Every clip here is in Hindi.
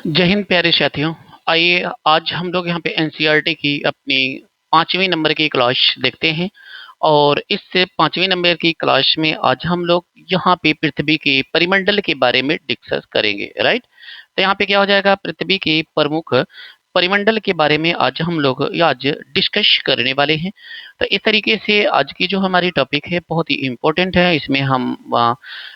जय हिंद प्यारे साथियों। आइए आज हम लोग यहाँ पे एनसीईआरटी की अपनी 5वीं नंबर की क्लास देखते हैं। और इस 5वीं नंबर की क्लास में आज हम लोग यहाँ पे पृथ्वी के परिमंडल के बारे में डिस्कस करेंगे, राइट। तो यहाँ पे क्या हो जाएगा, पृथ्वी के प्रमुख परिमंडल के बारे में आज हम लोग आज डिस्कस करने वाले हैं। तो इस तरीके से आज की जो हमारी टॉपिक है बहुत ही इम्पोर्टेंट है। इसमें हम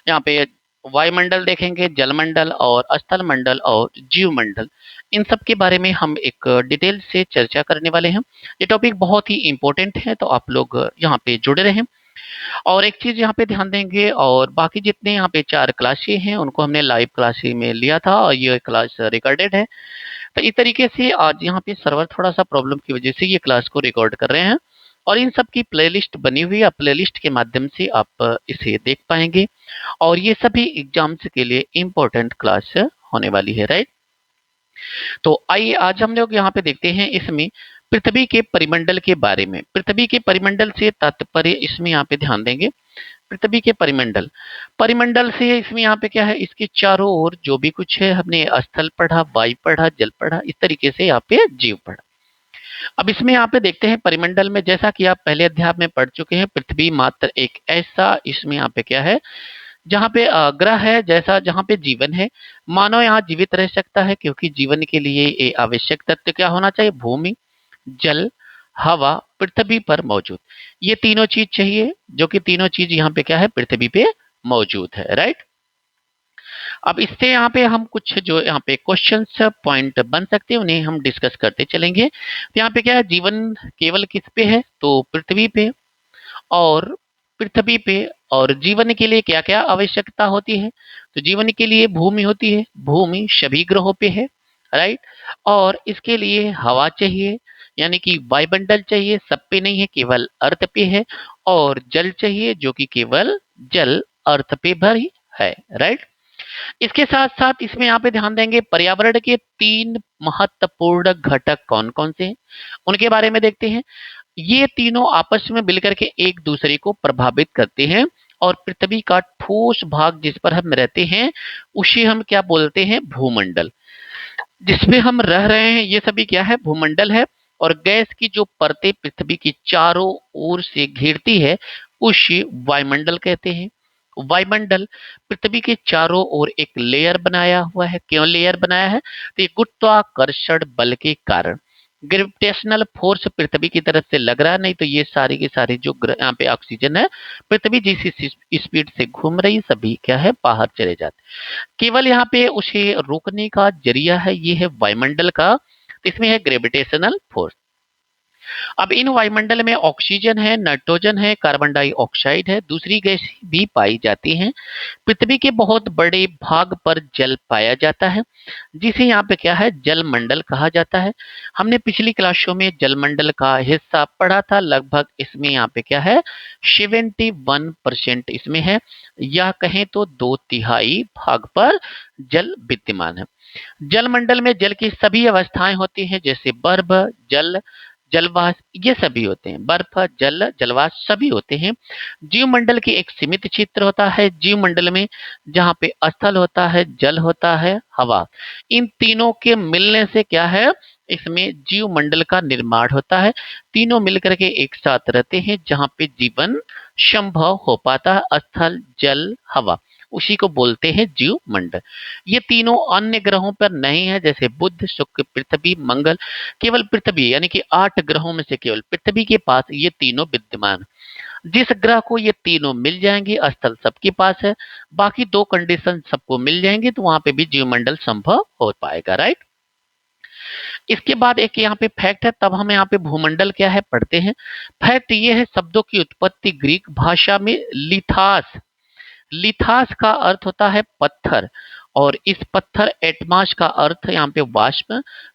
यहाँ पे वायुमंडल देखेंगे, जलमंडल और स्थल मंडल और जीवमंडल, इन सब के बारे में हम एक डिटेल से चर्चा करने वाले हैं। ये टॉपिक बहुत ही इम्पोर्टेंट है, तो आप लोग यहाँ पे जुड़े रहें। और एक चीज यहाँ पे ध्यान देंगे, और बाकी जितने यहाँ पे 4 क्लासें हैं उनको हमने लाइव क्लासें में लिया था और ये क्लास रिकॉर्डेड है। तो इस तरीके से आज यहाँ पे सर्वर थोड़ा सा प्रॉब्लम की वजह से ये क्लास को रिकॉर्ड कर रहे हैं, और इन सब की प्लेलिस्ट बनी हुई है। प्लेलिस्ट के माध्यम से आप इसे देख पाएंगे, और ये सभी एग्जाम्स के लिए इम्पोर्टेंट क्लास होने वाली है, राइट। तो आइए आज हम लोग यहाँ पे देखते हैं इसमें पृथ्वी के परिमंडल के बारे में। पृथ्वी के परिमंडल से तात्पर्य इसमें यहाँ पे ध्यान देंगे, पृथ्वी के परिमंडल, परिमंडल से इसमें यहाँ पे क्या है, इसके चारों ओर जो भी कुछ है, हमने स्थल पढ़ा, वायु पढ़ा, जल पढ़ा, इस तरीके से यहाँ पे जीव पढ़ा। अब इसमें यहाँ पे देखते हैं परिमंडल में, जैसा कि आप पहले अध्याय में पढ़ चुके हैं, पृथ्वी मात्र एक ऐसा, इसमें यहाँ पे क्या है, जहाँ पे ग्रह है, जैसा जहाँ पे जीवन है। मानव यहाँ जीवित रह सकता है, क्योंकि जीवन के लिए ये आवश्यक तत्व क्या होना चाहिए, भूमि, जल, हवा पृथ्वी पर मौजूद, ये तीनों चीज चाहिए, जो कि तीनों चीज यहाँ पे क्या है, पृथ्वी पे मौजूद है, राइट। अब इससे यहाँ पे हम कुछ जो यहाँ पे क्वेश्चंस पॉइंट बन सकते हैं उन्हें हम डिस्कस करते चलेंगे। तो यहाँ पे क्या है, जीवन केवल किस पे है, तो पृथ्वी पे। और पृथ्वी पे और जीवन के लिए क्या क्या आवश्यकता होती है, तो जीवन के लिए भूमि होती है, भूमि सभी ग्रहों पे है, राइट। और इसके लिए हवा चाहिए, यानी कि वायुमंडल चाहिए, सब पे नहीं है, केवल अर्थ पे है। और जल चाहिए, जो कि केवल जल अर्थ पे भर ही है, राइट। इसके साथ साथ इसमें यहाँ पे ध्यान देंगे, पर्यावरण के 3 महत्वपूर्ण घटक कौन कौन से हैं उनके बारे में देखते हैं। ये तीनों आपस में मिलकर के एक दूसरे को प्रभावित करते हैं, और पृथ्वी का ठोस भाग जिस पर हम रहते हैं उसे हम क्या बोलते हैं, भूमंडल। जिसमें हम रह रहे हैं ये सभी क्या है, भूमंडल है। और गैस की जो परतें पृथ्वी की चारों ओर से घिरती है उसे वायुमंडल कहते हैं। वायुमंडल पृथ्वी के चारों ओर एक लेयर बनाया हुआ है। क्यों लेयर बनाया है, तो ये गुरुत्वाकर्षण बल के कारण, ग्रेविटेशनल फोर्स पृथ्वी की तरफ से लग रहा है, नहीं तो ये सारे के सारे जो यहाँ पे ऑक्सीजन है, पृथ्वी जिस स्पीड से घूम रही सभी क्या है, बाहर चले जाते। केवल यहाँ पे उसे रोकने का जरिया है, ये है वायुमंडल का, तो इसमें है ग्रेविटेशनल फोर्स। अब इन वायुमंडल में ऑक्सीजन है, नाइट्रोजन है, कार्बन डाइऑक्साइड है, दूसरी गैस भी पाई जाती हैं। पृथ्वी के बहुत बड़े भाग पर जल पाया जाता है, जिसे यहाँ पे क्या है, जलमंडल कहा जाता है। हमने पिछली क्लासों में जलमंडल का हिस्सा पढ़ा था, लगभग इसमें यहाँ पे क्या है, 71% इसमें है, या कहें तो 2/3 भाग पर जल विद्यमान है। जलमंडल में जल की सभी अवस्थाएं होती हैं, जैसे बर्फ, जल, जलवाष्प, ये सभी होते हैं, बर्फ, जल, जलवाष्प सभी होते हैं। जीवमंडल की एक सीमित क्षेत्र होता है, जीवमंडल में जहाँ पे स्थल होता है, जल होता है, हवा, इन तीनों के मिलने से क्या है, इसमें जीवमंडल का निर्माण होता है। तीनों मिलकर के एक साथ रहते हैं, जहाँ पे जीवन संभव हो पाता है, स्थल, जल, हवा, उसी को बोलते हैं जीवमंडल। ये तीनों अन्य ग्रहों पर नहीं है, जैसे बुध, शुक्र, पृथ्वी, मंगल, केवल पृथ्वी, यानी कि 8 ग्रहों में से केवल पृथ्वी के पास ये तीनों विद्यमान। जिस ग्रह को ये तीनों मिल जाएंगे, स्थल सबके पास है, बाकी 2 कंडीशन सबको मिल जाएंगे, तो वहां पे भी जीवमंडल संभव हो पाएगा, राइट। इसके बाद एक यहाँ पे फैक्ट है, तब हम यहाँ पे भूमंडल क्या है पढ़ते हैं। फैक्ट ये है, शब्दों की उत्पत्ति ग्रीक भाषा में लिथास, लिथास का अर्थ होता है पत्थर, और इस पत्थर, एटमास का अर्थ यहाँ पे वाष्प,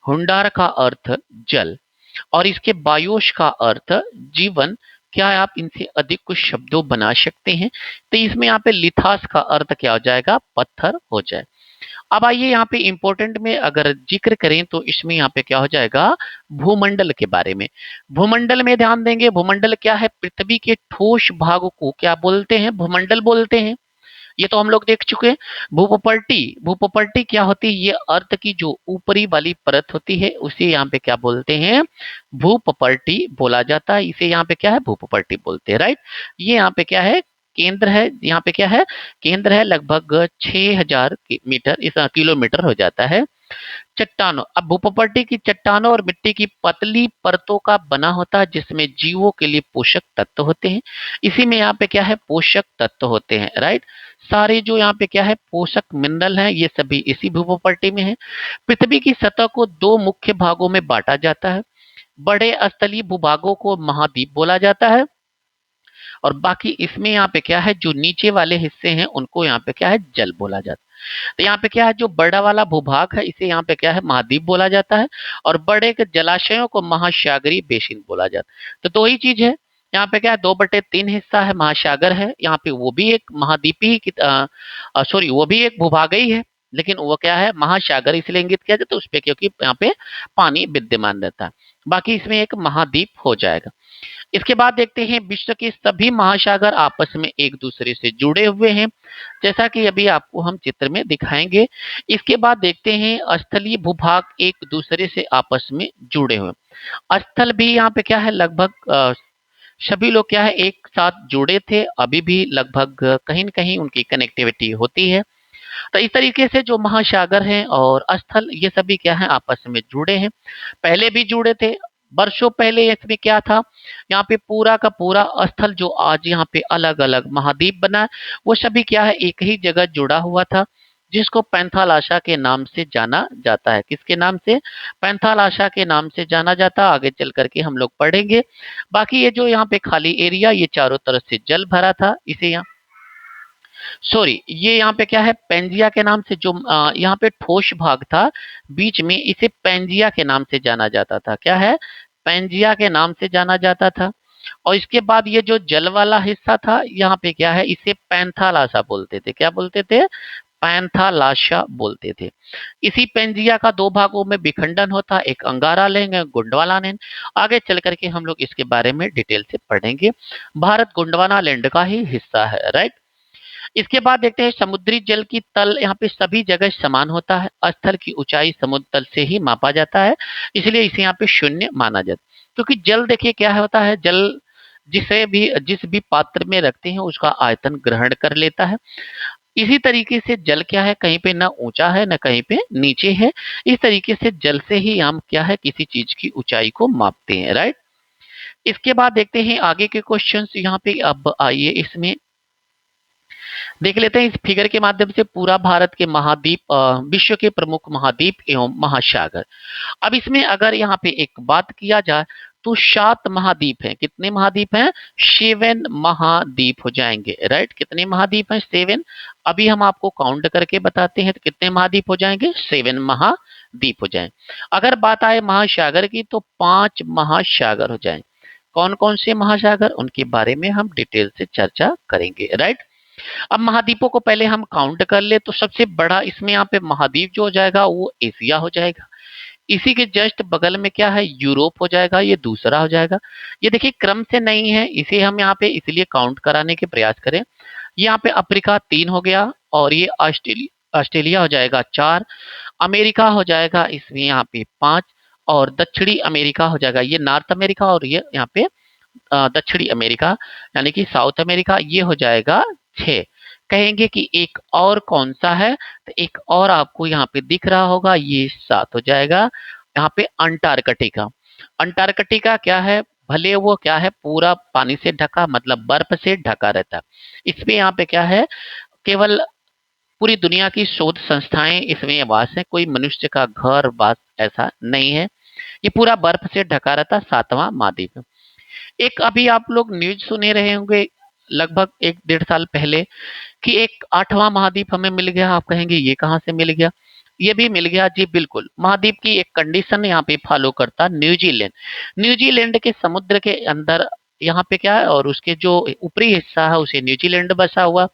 हुंडार का अर्थ जल, और इसके बायोश का अर्थ जीवन। क्या है, आप इनसे अधिक कुछ शब्दों बना सकते हैं, तो इसमें यहाँ पे लिथास का अर्थ क्या हो जाएगा, पत्थर हो जाए। अब आइए यहाँ पे इंपॉर्टेंट में अगर जिक्र करें तो इसमें यहाँ पे क्या हो जाएगा, भूमंडल के बारे में। भूमंडल में ध्यान देंगे, भूमंडल क्या है, पृथ्वी के ठोस भाग को क्या बोलते हैं, भूमंडल बोलते हैं। ये तो हम लोग देख चुके हैं। भूपोपर्टी क्या होती है? ये अर्थ की जो ऊपरी वाली परत होती है उसे यहाँ पे क्या बोलते हैं? भूपोपर्टी बोला जाता है। इसे यहाँ पे क्या है? भूपोपर्टी बोलते हैं, राइट। ये यहाँ पे क्या है? केंद्र है। यहाँ पे क्या है? केंद्र है। लगभग 6000 मीटर इस किलोमीटर हो जाता है। चट्टानों, अब भूप्रपाटी की चट्टानों और मिट्टी की पतली परतों का बना होता है जिसमें जीवों के लिए पोषक तत्व होते हैं। इसी में यहाँ पे क्या है? पोषक तत्व होते हैं, राइट। सारे जो यहाँ पे क्या है पोषक मिनरल हैं ये सभी इसी भूप्रपाटी में है। पृथ्वी की सतह को दो मुख्य भागों में बांटा जाता है। बड़े स्थलीय भूभागों को महाद्वीप बोला जाता है और बाकी इसमें यहाँ पे क्या है जो नीचे वाले हिस्से हैं उनको यहाँ पे क्या है? जल बोला जाता है। तो यहाँ पे क्या है? जो बड़ा वाला भूभाग है इसे यहाँ पे क्या है? महाद्वीप बोला जाता है और बड़े के जलाशयों को महासागरीय बेसिन बोला जाता है। तो दो ही चीज है यहाँ पे क्या है? 2/3 हिस्सा है महासागर है यहाँ पे, वो भी एक महाद्वीपी ही सॉरी वो भी एक भूभाग ही है, लेकिन वो क्या है? महासागर इसलिए इंगित किया जाता है उस पे क्योंकि यहाँ पे पानी विद्यमान रहता है। बाकी इसमें एक महाद्वीप हो जाएगा। इसके बाद देखते हैं विश्व के सभी महासागर आपस में एक दूसरे से जुड़े हुए हैं, जैसा कि अभी आपको हम चित्र में दिखाएंगे। इसके बाद देखते हैं स्थलीय भूभाग एक दूसरे से आपस में जुड़े हुए। स्थल भी यहाँ पे क्या है? लगभग सभी लोग क्या है एक साथ जुड़े थे, अभी भी लगभग कहीं न कहीं उनकी कनेक्टिविटी होती है। तो इस तरीके से जो महासागर हैं और स्थल ये सभी क्या है? आपस में जुड़े हैं। पहले भी जुड़े थे। वर्षों पहले इसमें क्या था? यहाँ पे पूरा का पूरा स्थल जो आज यहाँ पे अलग अलग महाद्वीप बना है वो सभी क्या है? एक ही जगह जुड़ा हुआ था जिसको पैंथालाशा के नाम से जाना जाता है। किसके नाम से? पैंथालाशा के नाम से जाना जाता है। आगे चल करके हम लोग पढ़ेंगे। बाकी ये जो यहाँ पे खाली एरिया ये चारों तरफ से जल भरा था, इसे यहाँ सॉरी ये यहाँ पे क्या है? पेंजिया के नाम से जो यहाँ पे ठोस भाग था बीच में इसे पेंजिया के नाम से जाना जाता था। क्या है? पेंजिया के नाम से जाना जाता था। और इसके बाद ये जो जल वाला हिस्सा था यहाँ पे क्या है? इसे पैंथालाशा बोलते थे। क्या बोलते थे? पैंथालाशा बोलते थे। इसी पेंजिया का दो भागों में विखंडन होता, एक अंगारा लैंड, गोंडवाना लैंड। आगे चल करके हम लोग इसके बारे में डिटेल से पढ़ेंगे। भारत गोंडवाना लैंड का ही हिस्सा है, राइट। इसके बाद देखते हैं समुद्री जल की तल यहाँ पे सभी जगह समान होता है। स्थल की ऊंचाई समुद्र तल से ही मापा जाता है, इसलिए इसे यहाँ पे शून्य माना जाता है। क्योंकि जल देखिए क्या होता है? जल जिस भी पात्र में रखते हैं उसका आयतन ग्रहण कर लेता है। इसी तरीके से जल क्या है? कहीं पे ना ऊंचा है ना कहीं पे नीचे है। इस तरीके से जल से ही हम क्या है किसी चीज की ऊंचाई को मापते हैं, राइट। इसके बाद देखते हैं आगे के क्वेश्चंस। यहाँ पे अब आइए इसमें देख लेते हैं इस फिगर के माध्यम से पूरा भारत के महाद्वीप, विश्व के प्रमुख महाद्वीप एवं महासागर। अब इसमें अगर यहाँ पे एक बात किया जाए तो 7 महाद्वीप हैं। कितने महाद्वीप हैं? 7 महाद्वीप हो जाएंगे, राइट। कितने महाद्वीप हैं? 7। अभी हम आपको काउंट करके बताते हैं तो कितने महाद्वीप हो जाएंगे? 7 महाद्वीप हो जाएंगे। अगर बात आए महासागर की तो 5 महासागर हो जाएंगे। कौन कौन से महासागर? उनके बारे में हम डिटेल से चर्चा करेंगे, राइट। अब महाद्वीपों को पहले हम काउंट कर ले तो सबसे बड़ा इसमें यहाँ पे महाद्वीप जो हो जाएगा वो एशिया हो जाएगा। इसी के जस्ट बगल में क्या है? यूरोप हो जाएगा, ये दूसरा हो जाएगा। ये देखिए क्रम से नहीं है, इसे हम यहाँ पे इसलिए काउंट कराने के प्रयास करें। यहाँ पे अफ्रीका 3 हो गया और ये ऑस्ट्रेलिया ऑस्ट्रेलिया हो जाएगा 4। अमेरिका हो जाएगा इसमें यहाँ पे 5 और दक्षिणी अमेरिका हो जाएगा, ये नॉर्थ अमेरिका और ये यहाँ पे दक्षिणी अमेरिका यानी कि साउथ अमेरिका, ये हो जाएगा 6। कहेंगे कि एक और कौन सा है? तो एक और आपको यहाँ पे दिख रहा होगा, ये 7 हो जाएगा। यहाँ पे अंटार्कटिका। अंटार्कटिका क्या है? भले वो क्या है पूरा पानी से ढका मतलब बर्फ से ढका रहता है। इसमें यहाँ पे क्या है? केवल पूरी दुनिया की शोध संस्थाएं इसमें वास है, कोई मनुष्य का घर वास ऐसा नहीं है। ये पूरा बर्फ से ढका रहता, 7वां महाद्वीप। एक अभी आप लोग न्यूज सुने रहे होंगे लगभग 1-1.5 साल पहले कि एक 8वां महाद्वीप हमें मिल गया। आप कहेंगे ये कहाँ से मिल गया? ये भी मिल गया जी, बिल्कुल। महाद्वीप की एक कंडीशन यहाँ पे फॉलो करता न्यूजीलैंड। न्यूजीलैंड के समुद्र के अंदर यहाँ पे क्या है और उसके जो ऊपरी हिस्सा है उसे न्यूजीलैंड बसा हुआ।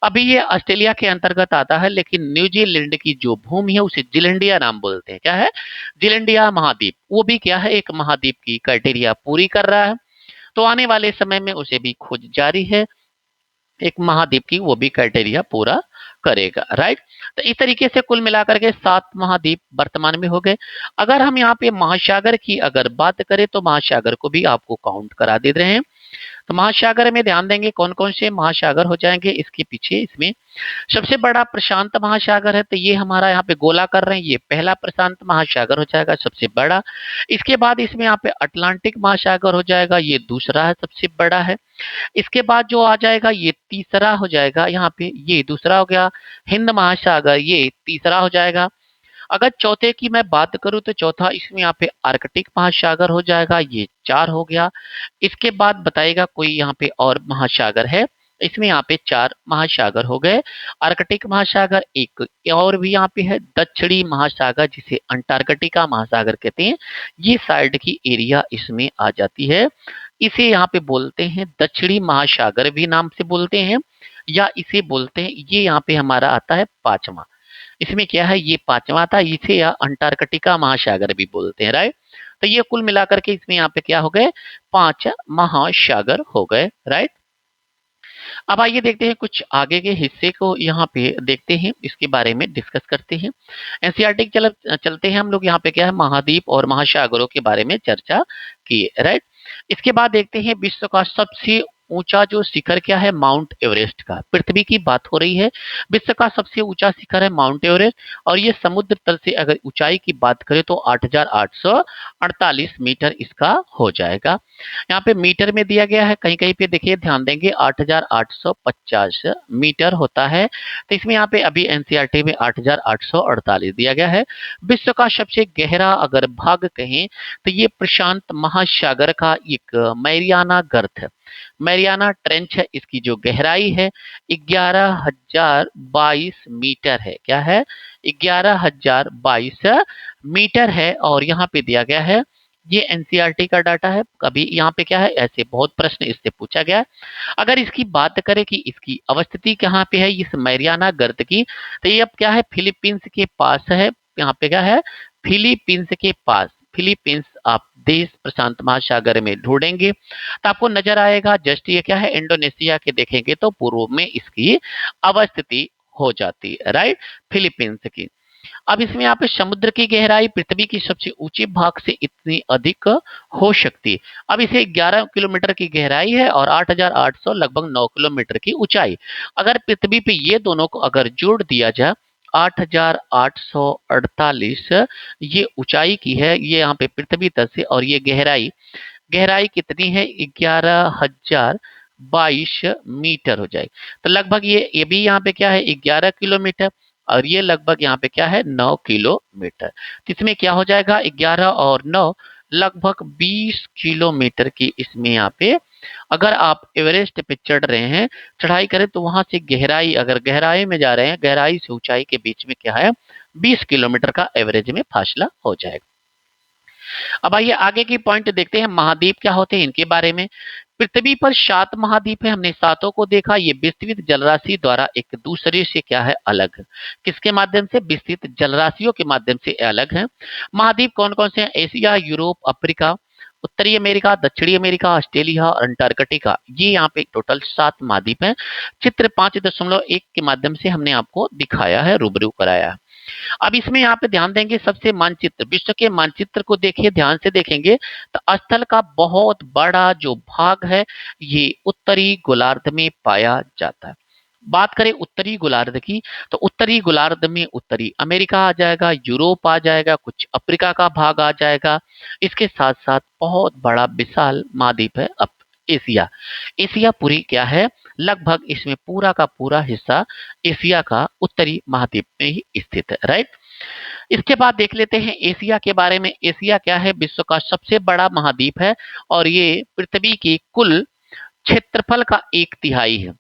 अभी ये ऑस्ट्रेलिया के अंतर्गत आता है, लेकिन न्यूजीलैंड की जो भूमि है उसे जिलैंडिया नाम बोलते हैं। क्या है? जिलैंडिया महाद्वीप। वो भी क्या है? एक महाद्वीप की क्राइटेरिया पूरी कर रहा है। तो आने वाले समय में उसे भी खोज जारी है। एक महाद्वीप की वो भी क्राइटेरिया पूरा करेगा, राइट। तो इस तरीके से कुल मिलाकर के 7 महाद्वीप वर्तमान में हो गए। अगर हम यहाँ पे महासागर की अगर बात करें तो महासागर को भी आपको काउंट करा दे रहे हैं। तो महासागर में ध्यान देंगे कौन कौन से महासागर हो जाएंगे इसके पीछे। इसमें सबसे बड़ा प्रशांत महासागर है, तो ये हमारा यहाँ पे गोला कर रहे हैं, ये पहला प्रशांत महासागर हो जाएगा सबसे बड़ा। इसके बाद इसमें यहाँ पे अटलांटिक महासागर हो जाएगा, ये दूसरा है, सबसे बड़ा है। इसके बाद जो आ जाएगा ये तीसरा हो जाएगा, यहाँ पे ये दूसरा हो गया। हिंद महासागर ये तीसरा हो जाएगा। अगर चौथे की मैं बात करूं तो चौथा इसमें यहाँ पे आर्कटिक महासागर हो जाएगा, ये 4 हो गया। इसके बाद बताइएगा कोई यहाँ पे और महासागर है, इसमें यहाँ पे 4 महासागर हो गए। आर्कटिक महासागर, एक और भी यहाँ पे है दक्षिणी महासागर जिसे अंटार्कटिका महासागर कहते हैं, ये साइड की एरिया इसमें आ जाती है। इसे यहाँ पे बोलते हैं दक्षिणी महासागर भी नाम से बोलते हैं, या इसे बोलते हैं, ये यहाँ पे हमारा आता है पांचवा। इसमें क्या है, ये पांचवा था, इसे या अंटार्कटिका महासागर भी बोलते हैं, राइट। तो ये कुल मिलाकर के इसमें यहाँ पे क्या हो गए, 5 महासागर हो गए, राइट। अब आइए देखते हैं कुछ आगे के हिस्से को, यहाँ पे देखते हैं, इसके बारे में डिस्कस करते हैं। एनसीईआरटी चलते हैं हम लोग, यहाँ पे क्या है महाद्वीप और महासागरों के बारे में चर्चा की, राइट। इसके बाद देखते हैं विश्व का सबसे ऊंचा जो शिखर क्या है, माउंट एवरेस्ट का। पृथ्वी की बात हो रही है, विश्व का सबसे ऊंचा शिखर है माउंट एवरेस्ट, और ये समुद्र तल से अगर ऊंचाई की बात करें तो 8,848 मीटर इसका हो जाएगा। यहाँ पे मीटर में दिया गया है, कहीं कहीं पे देखिए ध्यान देंगे 8,850 मीटर होता है, तो इसमें यहाँ पे अभी एनसीईआरटी में 8,848 दिया गया है। विश्व का सबसे गहरा अगर भाग कहें तो ये प्रशांत महासागर का एक मैरियाना गर्त है, मैरियाना ट्रेंच है, इसकी जो गहराई है 11,022 मीटर है। क्या है, 11,022 मीटर है, और यहाँ पे दिया गया है, ये एनसीईआरटी का डाटा है। कभी यहाँ पे क्या है, ऐसे बहुत प्रश्न इससे पूछा गया है। अगर इसकी बात करें कि इसकी अवस्थिति कहाँ पे है इस मैरियाना गर्त की, तो ये अब क्या है, फिलीपींस के पास है। यहाँ पे क्या है, फिलीपींस के पास, फिलीपींस आप देश प्रशांत महासागर में ढूंढेंगे तो आपको नजर आएगा। जस्ट ये क्या है, इंडोनेशिया के देखेंगे तो पूर्व में इसकी अवस्थिति हो जाती है, राइट, फिलीपींस की। अब इसमें यहाँ पे समुद्र की गहराई पृथ्वी की सबसे ऊंचे भाग से इतनी अधिक हो सकती है। अब इसे 11 किलोमीटर की गहराई है और 8,800 लगभग 9 किलोमीटर की ऊंचाई। अगर पृथ्वी पे ये दोनों को अगर जोड़ दिया जाए, 8,848 ये ऊंचाई की है, ये यहाँ पे पृथ्वी तल से, और ये गहराई, गहराई कितनी है, 11,022 मीटर हो जाएगी। तो लगभग ये भी यहाँ पे क्या है, 11 किलोमीटर, और ये लगभग यहाँ पे क्या है, 9 किलोमीटर। तो इसमें क्या हो जाएगा, 11 और 9 लगभग 20 किलोमीटर की इसमें यहाँ पे, अगर आप एवरेस्ट पे चढ़ रहे हैं, चढ़ाई करें तो वहां से गहराई, अगर गहराई में जा रहे हैं, गहराई से ऊंचाई के बीच में क्या है, 20 किलोमीटर का एवरेज में फासला हो जाएगा। अब आइए आगे की पॉइंट देखते हैं, महाद्वीप क्या होते हैं इनके बारे में। पृथ्वी पर 7 महाद्वीप है, हमने सातों को देखा, ये विस्तृत जलराशि द्वारा एक दूसरे से क्या है, अलग है। किसके माध्यम से, विस्तृत जलराशियों के माध्यम से अलग है। महाद्वीप कौन कौन से हैं, एशिया, यूरोप, अफ्रीका, उत्तरी अमेरिका, दक्षिणी अमेरिका, ऑस्ट्रेलिया और अंटार्कटिका, ये यहाँ पे टोटल 7 महाद्वीप हैं। चित्र 5.1 के माध्यम से हमने आपको दिखाया है, रूबरू कराया है। अब इसमें यहाँ पे ध्यान देंगे, सबसे मानचित्र, विश्व के मानचित्र को देखिए, ध्यान से देखेंगे तो स्थल का बहुत बड़ा जो भाग है ये उत्तरी गोलार्ध में पाया जाता है। बात करें उत्तरी गोलार्ध की, तो उत्तरी गोलार्ध में उत्तरी अमेरिका आ जाएगा, यूरोप आ जाएगा, कुछ अफ्रीका का भाग आ जाएगा। इसके साथ साथ बहुत बड़ा विशाल महाद्वीप है एशिया। एशिया पूरी क्या है, लगभग इसमें पूरा का पूरा हिस्सा एशिया का उत्तरी महाद्वीप में ही स्थित है, राइट। इसके बाद देख लेते हैं एशिया के बारे में। एशिया क्या है, विश्व का सबसे बड़ा महाद्वीप है, और ये पृथ्वी की कुल क्षेत्रफल का 1/3 है।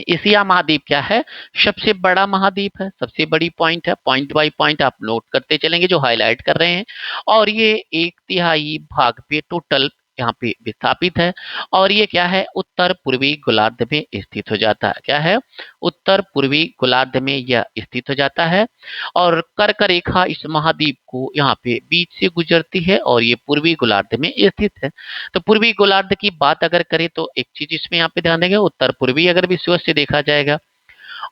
एशिया महाद्वीप क्या है, सबसे बड़ा महाद्वीप है, सबसे बड़ी पॉइंट है, पॉइंट बाय पॉइंट आप नोट करते चलेंगे जो हाईलाइट कर रहे हैं। और ये 1/3 भाग पे टोटल यहाँ पे विस्थापित है और ये क्या है, उत्तर पूर्वी गोलार्ध में स्थित हो जाता है। क्या है, उत्तर पूर्वी गोलार्ध में यह स्थित हो जाता है और कर्क रेखा इस महाद्वीप को यहाँ पे बीच से गुजरती है और ये पूर्वी गोलार्ध में स्थित है। तो पूर्वी गोलार्ध की बात अगर करें तो एक चीज इसमें यहाँ पे ध्यान देंगे, उत्तर पूर्वी अगर विश्व से देखा जाएगा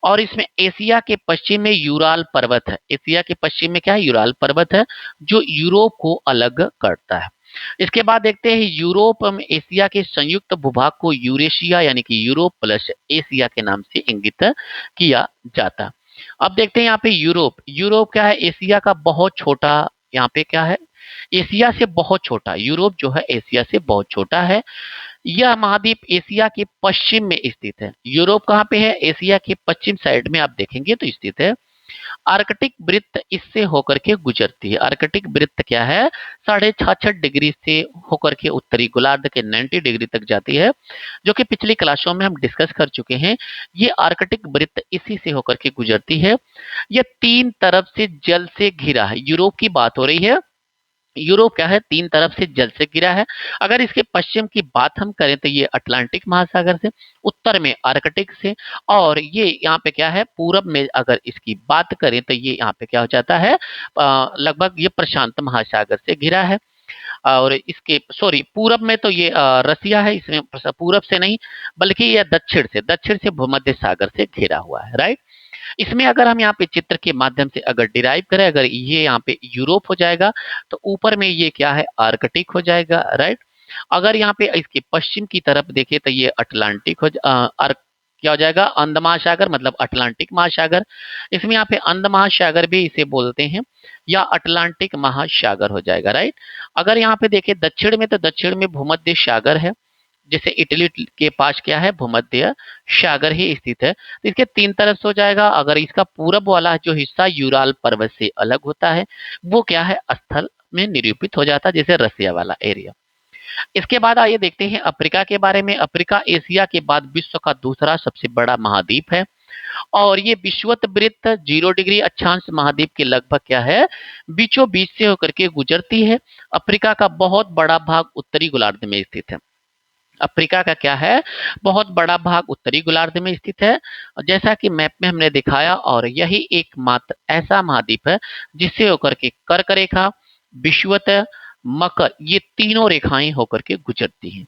और इसमें एशिया के पश्चिम में यूराल पर्वत है। एशिया के पश्चिम में क्या है, यूराल पर्वत है जो यूरोप को अलग करता है। इसके बाद देखते हैं यूरोप में एशिया के संयुक्त भूभाग को यूरेशिया यानी कि यूरोप प्लस एशिया के नाम से इंगित किया जाता है। अब देखते हैं यहाँ पे यूरोप, यूरोप क्या है, एशिया का बहुत छोटा, यहाँ पे क्या है, एशिया से बहुत छोटा, यूरोप जो है एशिया से बहुत छोटा है। यह महाद्वीप एशिया के पश्चिम में स्थित है। यूरोप कहाँ पे है, एशिया के पश्चिम साइड में आप देखेंगे तो स्थित है। आर्कटिक वृत्त इससे होकर के गुजरती है। आर्कटिक वृत्त क्या है, 66.5 डिग्री से होकर के उत्तरी गोलार्ध के 90 डिग्री तक जाती है, जो कि पिछली क्लासों में हम डिस्कस कर चुके हैं। ये आर्कटिक वृत्त इसी से होकर के गुजरती है। यह तीन तरफ से जल से घिरा है। यूरोप की बात हो रही है, यूरोप क्या है, तीन तरफ से जल से घिरा है। अगर इसके पश्चिम की बात हम करें तो ये अटलांटिक महासागर से, उत्तर में आर्कटिक से, और ये यहाँ पे क्या है, पूरब में अगर इसकी बात करें तो ये यहाँ पे क्या हो जाता है, लगभग ये प्रशांत महासागर से घिरा है। और इसके सॉरी पूरब में तो ये रसिया है, इसमें पूरब से नहीं बल्कि ये दक्षिण से भूमध्य सागर से घिरा हुआ है, राइट। इसमें अगर हम यहाँ पे चित्र के माध्यम से अगर डिराइव करें, अगर ये यहाँ पे यूरोप हो जाएगा तो ऊपर में ये क्या है, आर्कटिक हो जाएगा, राइट। अगर यहाँ पे इसके पश्चिम की तरफ देखें तो ये अटलांटिक क्या हो जाएगा, अंध महासागर, मतलब अटलांटिक महासागर। इसमें यहाँ पे अंध महासागर भी इसे बोलते हैं या अटलांटिक महासागर हो जाएगा, राइट। अगर यहाँ पे देखें दक्षिण में तो दक्षिण में भूमध्य सागर है, जैसे इटली के पास क्या है, भूमध्य सागर ही स्थित है, तो इसके तीन तरफ से हो जाएगा। अगर इसका पूरब वाला जो हिस्सा यूराल पर्वत से अलग होता है वो क्या है, स्थल में निरूपित हो जाता है, जैसे रसिया वाला एरिया। इसके बाद आइए देखते हैं अफ्रीका के बारे में। अफ्रीका एशिया के बाद विश्व का दूसरा सबसे बड़ा महाद्वीप है और ये विषुवत वृत्त 0 डिग्री अक्षांश महाद्वीप के लगभग क्या है, बीचों बीच से होकर के गुजरती है। अफ्रीका का बहुत बड़ा भाग उत्तरी गोलार्ध में स्थित है। अफ्रीका का क्या है, बहुत बड़ा भाग उत्तरी गोलार्ध में स्थित है, जैसा कि मैप में हमने दिखाया, और यही एकमात्र ऐसा महाद्वीप है जिससे होकर के कर्क रेखा, विषुवत, मकर, ये तीनों रेखाएं होकर के गुजरती हैं।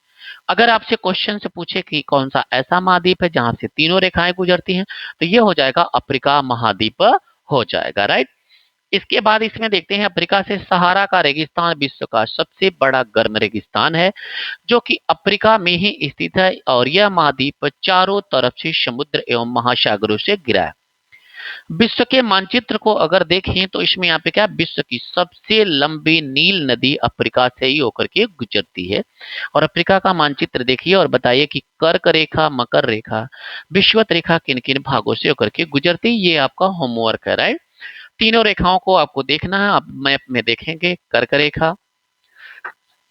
अगर आपसे क्वेश्चन से पूछे कि कौन सा ऐसा महाद्वीप है जहां से तीनों रेखाएं गुजरती हैं, तो ये हो जाएगा अफ्रीका महाद्वीप हो जाएगा, राइट। इसके बाद इसमें देखते हैं अफ्रीका से सहारा का रेगिस्तान विश्व का सबसे बड़ा गर्म रेगिस्तान है, जो कि अफ्रीका में ही स्थित है और यह महाद्वीप चारों तरफ से समुद्र एवं महासागरों से घिरा है। विश्व के मानचित्र को अगर देखें तो इसमें यहाँ पे क्या, विश्व की सबसे लंबी नील नदी अफ्रीका से ही होकर के गुजरती है। और अफ्रीका का मानचित्र देखिए और बताइए कि कर्क रेखा, मकर रेखा, विषुवत रेखा किन किन भागों से होकर के गुजरती है। ये आपका होमवर्क है, राइट। तीनों रेखाओं को आपको देखना है। आप मैप में देखेंगे कर्क रेखा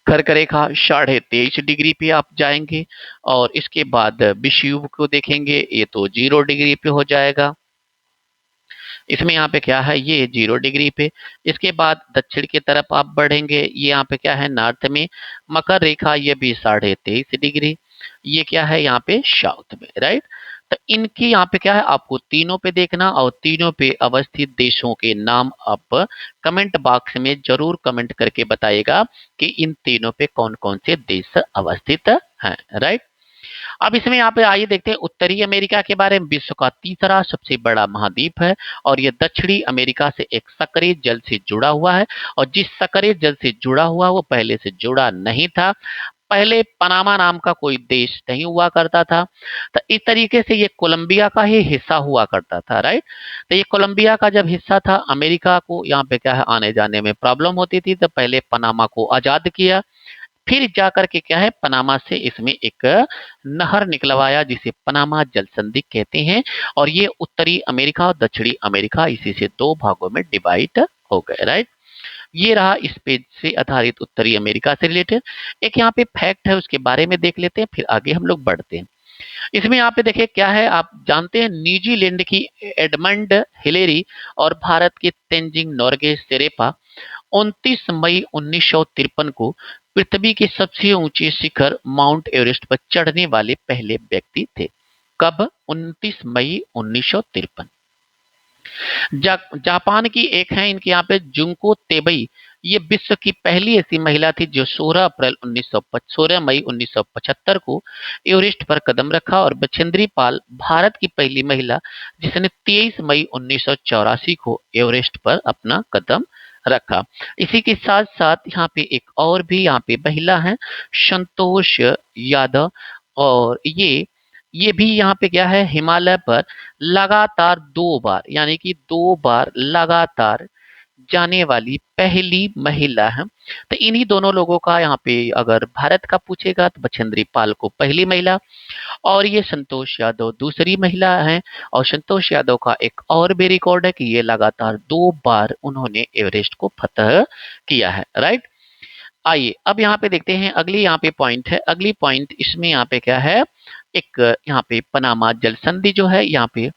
23.5 डिग्री पे आप जाएंगे और इसके बाद विषुव को देखेंगे, ये तो 0 डिग्री पे हो जाएगा। इसमें यहाँ पे क्या है, ये 0 डिग्री पे। इसके बाद दक्षिण की तरफ आप बढ़ेंगे, ये यहाँ पे क्या है, नॉर्थ में। मकर रेखा ये भी 23.5 डिग्री, ये क्या है यहाँ पे साउथ में, राइट। तो इनकी यहाँ पे क्या है, आपको तीनों पे देखना और तीनों पे अवस्थित देशों के नाम आप कमेंट बॉक्स में जरूर कमेंट करके बताइएगा कि इन तीनों पे कौन कौन से देश अवस्थित हैं, राइट। अब इसमें यहाँ पे आइए देखते हैं उत्तरी अमेरिका के बारे में। विश्व का तीसरा सबसे बड़ा महाद्वीप है और यह दक्षिणी अमेरिका से एक सक्रिय जल से जुड़ा हुआ है, और जिस सक्रिय जल से जुड़ा हुआ वो पहले से जुड़ा नहीं था। पहले पनामा नाम का कोई देश नहीं हुआ करता था, तो इस तरीके से ये कोलंबिया का ही हिस्सा हुआ करता था, राइट। तो ये कोलंबिया का जब हिस्सा था, अमेरिका को यहाँ पे क्या है, आने जाने में प्रॉब्लम होती थी, तो पहले पनामा को आजाद किया, फिर जाकर के क्या है, पनामा से इसमें एक नहर निकलवाया जिसे पनामा जल संधि कहते हैं, और ये उत्तरी अमेरिका और दक्षिणी अमेरिका इसी से दो भागों में डिवाइड हो गए, राइट। ये रहा इस पेज से आधारित उत्तरी अमेरिका से रिलेटेड। एक यहाँ पे फैक्ट है, उसके बारे में देख लेते हैं, फिर आगे हम लोग बढ़ते हैं। इसमें यहाँ पे देखिए क्या है, आप जानते हैं न्यूजीलैंड की एडमंड हिलेरी और भारत के तेंजिंग नोर्गे शेरेपा 29 मई 1953 को पृथ्वी के सबसे ऊंचे शिखर माउंट एवरेस्ट पर चढ़ने वाले पहले व्यक्ति थे। कब? 29 मई 1953। जापान की एक है इनके यहाँ पे जुंको तेबई। ये विश्व की पहली ऐसी महिला थी जो 16 मई 1975 को एवरेस्ट पर कदम रखा, और बछेंद्री पाल भारत की पहली महिला जिसने 23 मई 1984 को एवरेस्ट पर अपना कदम रखा। इसी के साथ साथ यहाँ पे एक और भी यहाँ पे महिला है, संतोष यादव। और ये भी यहाँ पे क्या है, हिमालय पर लगातार 2 बार, यानी कि 2 बार लगातार जाने वाली पहली महिला है। तो इन्हीं दोनों लोगों का यहाँ पे अगर भारत का पूछेगा तो बछेंद्री पाल को पहली महिला, और ये संतोष यादव दूसरी महिला है। और संतोष यादव का एक और भी रिकॉर्ड है कि ये लगातार 2 बार उन्होंने एवरेस्ट को फतह किया है। राइट। आइए अब यहाँ पे देखते हैं अगली यहाँ पे पॉइंट है। अगली पॉइंट इसमें यहाँ पे क्या है, एक यहाँ पे पनामा जल संधि जो है यहाँ पे,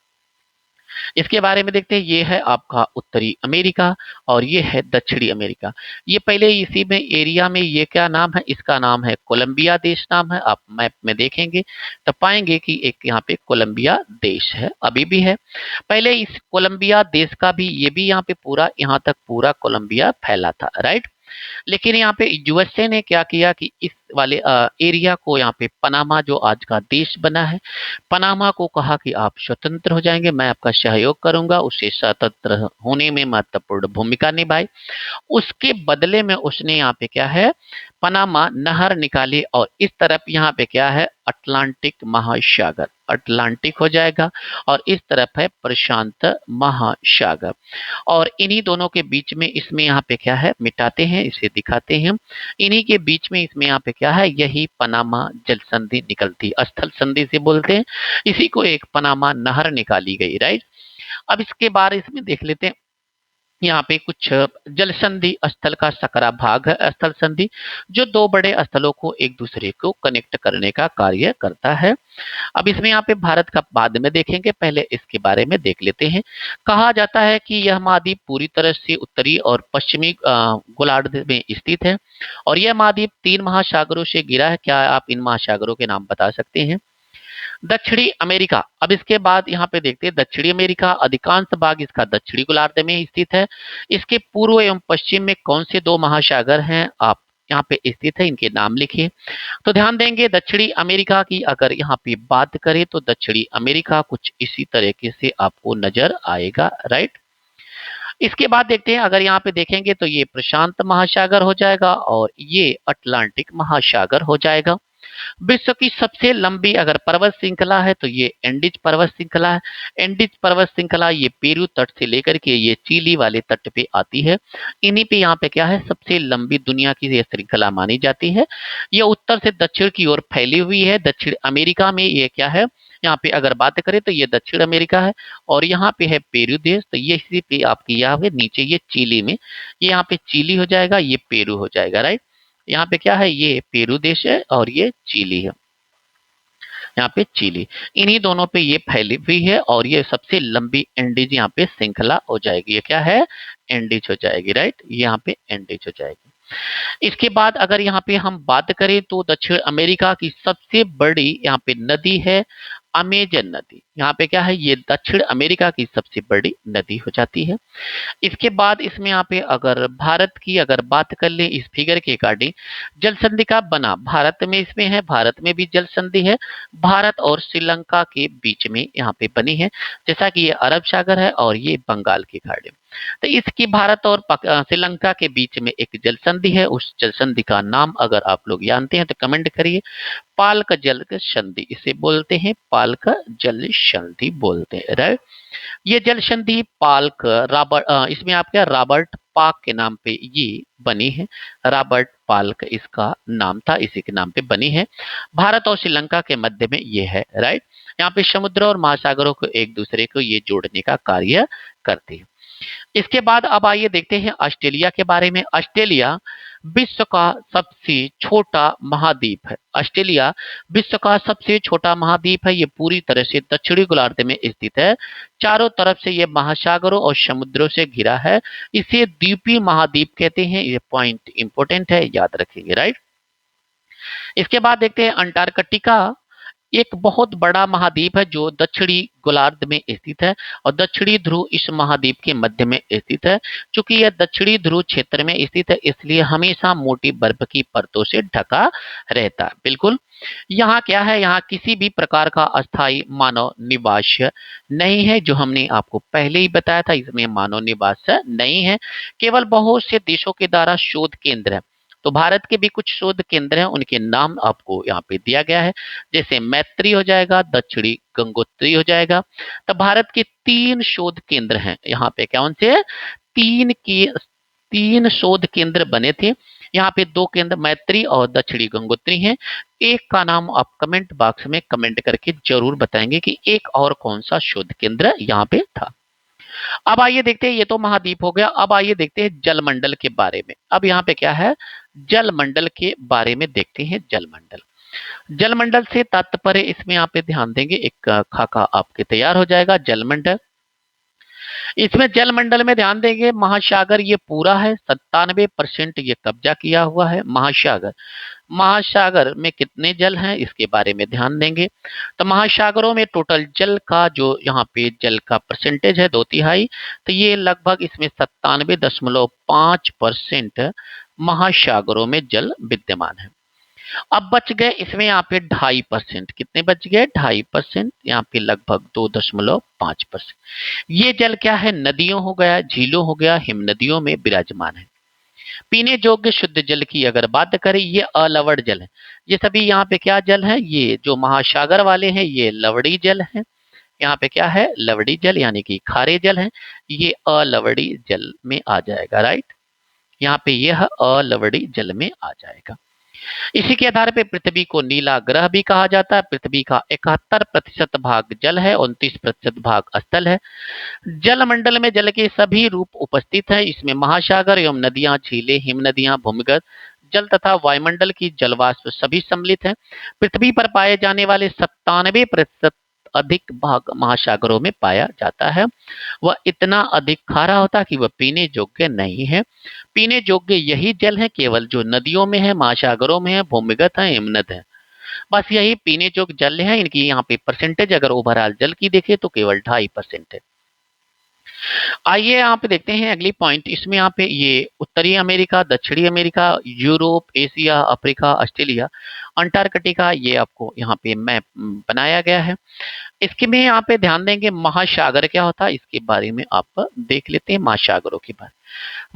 इसके बारे में देखते हैं। ये है आपका उत्तरी अमेरिका और ये है दक्षिणी अमेरिका। ये पहले इसी में एरिया में ये क्या नाम है, इसका नाम है कोलंबिया देश नाम है। आप मैप में देखेंगे तो पाएंगे कि एक यहाँ पे कोलंबिया देश है, अभी भी है। पहले इस कोलंबिया देश का भी ये भी यहाँ पे पूरा यहाँ तक पूरा कोलंबिया फैला था। राइट। लेकिन यहाँ पे यूएसए ने क्या किया कि इस वाले एरिया को यहाँ पे पनामा जो आज का देश बना है, पनामा को कहा कि आप स्वतंत्र हो जाएंगे, मैं आपका सहयोग करूंगा। उसे स्वतंत्र होने में महत्वपूर्ण भूमिका निभाई। उसके बदले में उसने यहाँ पे क्या है, पनामा नहर निकाली, और इस तरफ यहाँ पे क्या है, अटलांटिक महासागर, अटलांटिक हो जाएगा, और इस तरफ है प्रशांत महासागर। और इन्हीं दोनों के बीच में इसमें यहाँ पे क्या है, मिटाते हैं इसे दिखाते हैं। इन्हीं के बीच में इसमें यहाँ पे क्या है, यही पनामा जल संधि निकलती, स्थल संधि से बोलते हैं इसी को, एक पनामा नहर निकाली गई। राइट। अब इसके बाद इसमें देख लेते हैं यहाँ पे कुछ जल संधि स्थल का सकरा भाग है। स्थल संधि जो 2 बड़े स्थलों को एक दूसरे को कनेक्ट करने का कार्य करता है। अब इसमें यहाँ पे भारत का बाद में देखेंगे, पहले इसके बारे में देख लेते हैं। कहा जाता है कि यह महाद्वीप पूरी तरह से उत्तरी और पश्चिमी गोलार्ध में स्थित है, और यह महाद्वीप 3 महासागरों से घिरा है। क्या आप इन महासागरों के नाम बता सकते हैं? दक्षिणी अमेरिका। अब इसके बाद यहाँ पे देखते हैं दक्षिणी अमेरिका, अधिकांश भाग इसका दक्षिणी गोलार्ध में स्थित है। इसके पूर्व एवं पश्चिम में कौन से 2 महासागर हैं आप यहाँ पे स्थित है, इनके नाम लिखिए। तो ध्यान देंगे दक्षिणी अमेरिका की अगर यहाँ पे बात करें तो दक्षिणी अमेरिका कुछ इसी तरीके से आपको नजर आएगा। राइट। इसके बाद देखते हैं, अगर यहाँ पे देखेंगे तो ये प्रशांत महासागर हो जाएगा और ये अटलांटिक महासागर हो जाएगा। विश्व की सबसे लंबी अगर पर्वत श्रृंखला है तो ये एंडीज पर्वत श्रृंखला है। एंडीज पर्वत श्रृंखला ये पेरू तट से लेकर के ये चिली वाले तट पे आती है। इन्हीं पे यहाँ पे क्या है, सबसे लंबी दुनिया की ये श्रृंखला मानी जाती है। ये उत्तर से दक्षिण की ओर फैली हुई है। दक्षिण अमेरिका में ये क्या है, यहाँ पे अगर बात करें तो ये दक्षिण अमेरिका है, और यहाँ पे है पेरू देश। तो ये इसी पे आपकी यहाँ पे नीचे ये चिली में, ये यहाँ पे चिली हो जाएगा, ये पेरू हो जाएगा। राइट। यहाँ पे क्या है, ये पेरू देश है और ये चिली है, यहाँ पे चिली। इन्हीं दोनों पे ये फैली हुई है, और ये सबसे लंबी एंडीज यहाँ पे श्रृंखला हो जाएगी। ये क्या है, एंडीज हो जाएगी। राइट। यहाँ पे एंडीज हो जाएगी। इसके बाद अगर यहाँ पे हम बात करें तो दक्षिण अमेरिका की सबसे बड़ी यहाँ पे नदी है अमेजन नदी। यहाँ पे क्या है, ये दक्षिण अमेरिका की सबसे बड़ी नदी हो जाती है। इसके बाद इसमें यहाँ पे अगर भारत की अगर बात कर ले इस फिगर के अकॉर्डिंग, जल संधि का बना भारत में इसमें है, भारत में भी जल संधि है, भारत और श्रीलंका के बीच में यहाँ पे बनी है। जैसा कि ये अरब सागर है और ये बंगाल की खाड़ी। तो इसकी भारत और श्रीलंका के बीच में एक जल संधि है। उस जल संधि का नाम अगर आप लोग जानते हैं तो कमेंट करिए। पाल्क जल संधि इसे बोलते हैं, पाल्क जल संधि बोलते हैं। राइट। ये जल संधि पाल्क रॉबर्ट, इसमें आप क्या, रॉबर्ट पार्क के नाम पे ये बनी है। रॉबर्ट पाल्क इसका नाम था, इसी के नाम पे बनी है। भारत और श्रीलंका के मध्य में ये है। राइट। यहाँ पे समुद्र और महासागरों को एक दूसरे को ये जोड़ने का कार्य करती है। इसके बाद अब आइए देखते हैं ऑस्ट्रेलिया के बारे में। ऑस्ट्रेलिया विश्व का सबसे छोटा महाद्वीप है। ऑस्ट्रेलिया विश्व का सबसे छोटा महाद्वीप है। ये पूरी तरह से दक्षिणी गोलार्ध में स्थित है। चारों तरफ से ये महासागरों और समुद्रों से घिरा है। इसे द्वीपीय महाद्वीप कहते हैं। ये पॉइंट इंपॉर्टेंट है, याद रखेंगे। राइट। इसके बाद देखते हैं अंटार्कटिका एक बहुत बड़ा महाद्वीप है जो दक्षिणी गोलार्ध में स्थित है और दक्षिणी ध्रुव इस महाद्वीप के मध्य में स्थित है। चूंकि यह दक्षिणी ध्रुव क्षेत्र में स्थित है इसलिए हमेशा मोटी बर्फ की परतों से ढका रहता है। बिल्कुल, यहाँ क्या है, यहाँ किसी भी प्रकार का अस्थायी मानव निवास नहीं है, जो हमने आपको पहले ही बताया था, इसमें मानव निवास नहीं है। केवल बहुत से देशों के द्वारा शोध केंद्र है। तो भारत के भी कुछ शोध केंद्र हैं, उनके नाम आपको यहाँ पे दिया गया है, जैसे मैत्री हो जाएगा, दक्षिणी गंगोत्री हो जाएगा। तो भारत के 3 शोध केंद्र हैं यहाँ पे। कौन से? 3 शोध केंद्र बने थे यहाँ पे। 2 केंद्र मैत्री और दक्षिणी गंगोत्री हैं। एक का नाम आप कमेंट बॉक्स में कमेंट करके जरूर बताएंगे कि एक और कौन सा शोध केंद्र यहाँ पे था। अब आइए देखते हैं, ये तो महाद्वीप हो गया। अब आइए देखते हैं जलमंडल के बारे में। अब यहाँ पे क्या है, जलमंडल के बारे में देखते हैं। जलमंडल, जलमंडल से तात्पर्य इसमें यहाँ पे ध्यान देंगे, एक खाका आपके तैयार हो जाएगा। जलमंडल, इसमें जलमंडल में ध्यान देंगे महासागर ये पूरा है, 97% ये कब्जा किया हुआ है। महासागर, महासागर में कितने जल हैं इसके बारे में ध्यान देंगे। तो महासागरों में टोटल जल का जो यहाँ पे जल का परसेंटेज है 2/3, तो ये लगभग इसमें 97.5% महासागरों में जल विद्यमान है। अब बच गए इसमें यहाँ पे 2.5%। कितने बच गए? 2.5%। यहाँ पे लगभग 2.5%। ये जल क्या है? नदियों हो गया, झीलों हो गया, हिम नदियों में विराजमान है। पीने योग्य शुद्ध जल की अगर बात करें, ये अलवड़ जल है। ये सभी यहाँ पे क्या जल है, ये जो महासागर वाले हैं ये लवड़ी जल है। यहाँ पे क्या है? लवड़ी जल, यानी कि खारे जल है। ये अलवड़ी जल में आ जाएगा, राइट। यहाँ पे यह अलवड़ी जल में आ जाएगा। इसी के आधार पर पृथ्वी को नीला ग्रह भी कहा जाता है। पृथ्वी का 71% भाग जल है, 29% भाग स्थल है। जलमंडल में जल के सभी रूप उपस्थित हैं। इसमें महासागर एवं नदियां, झीलें, हिम नदियां, भूमिगत जल तथा वायुमंडल की जलवाष्प सभी सम्मिलित हैं। पृथ्वी पर पाए जाने वाले 97% अधिक भाग महासागरों में पाया जाता है। वह इतना अधिक खारा होता है कि वह पीने योग्य नहीं है। पीने योग्य यही जल है केवल जो नदियों में है, महासागरों में है, भूमिगत है, हिमनद है। बस यही पीने योग्य जल है। इनकी यहाँ पे परसेंटेज अगर ओवरऑल जल की देखें तो केवल 2.5% है। आइए यहाँ पे देखते हैं अगली पॉइंट। इसमें यहाँ पे ये उत्तरी अमेरिका, दक्षिणी America, Europe, Asia, Africa, Australia, Antarctica, ये आपको यहाँ पे मैप बनाया गया है। इसके में यहाँ पे ध्यान देंगे महासागर क्या होता है इसके बारे में आप देख लेते हैं। महासागरों के बारे में,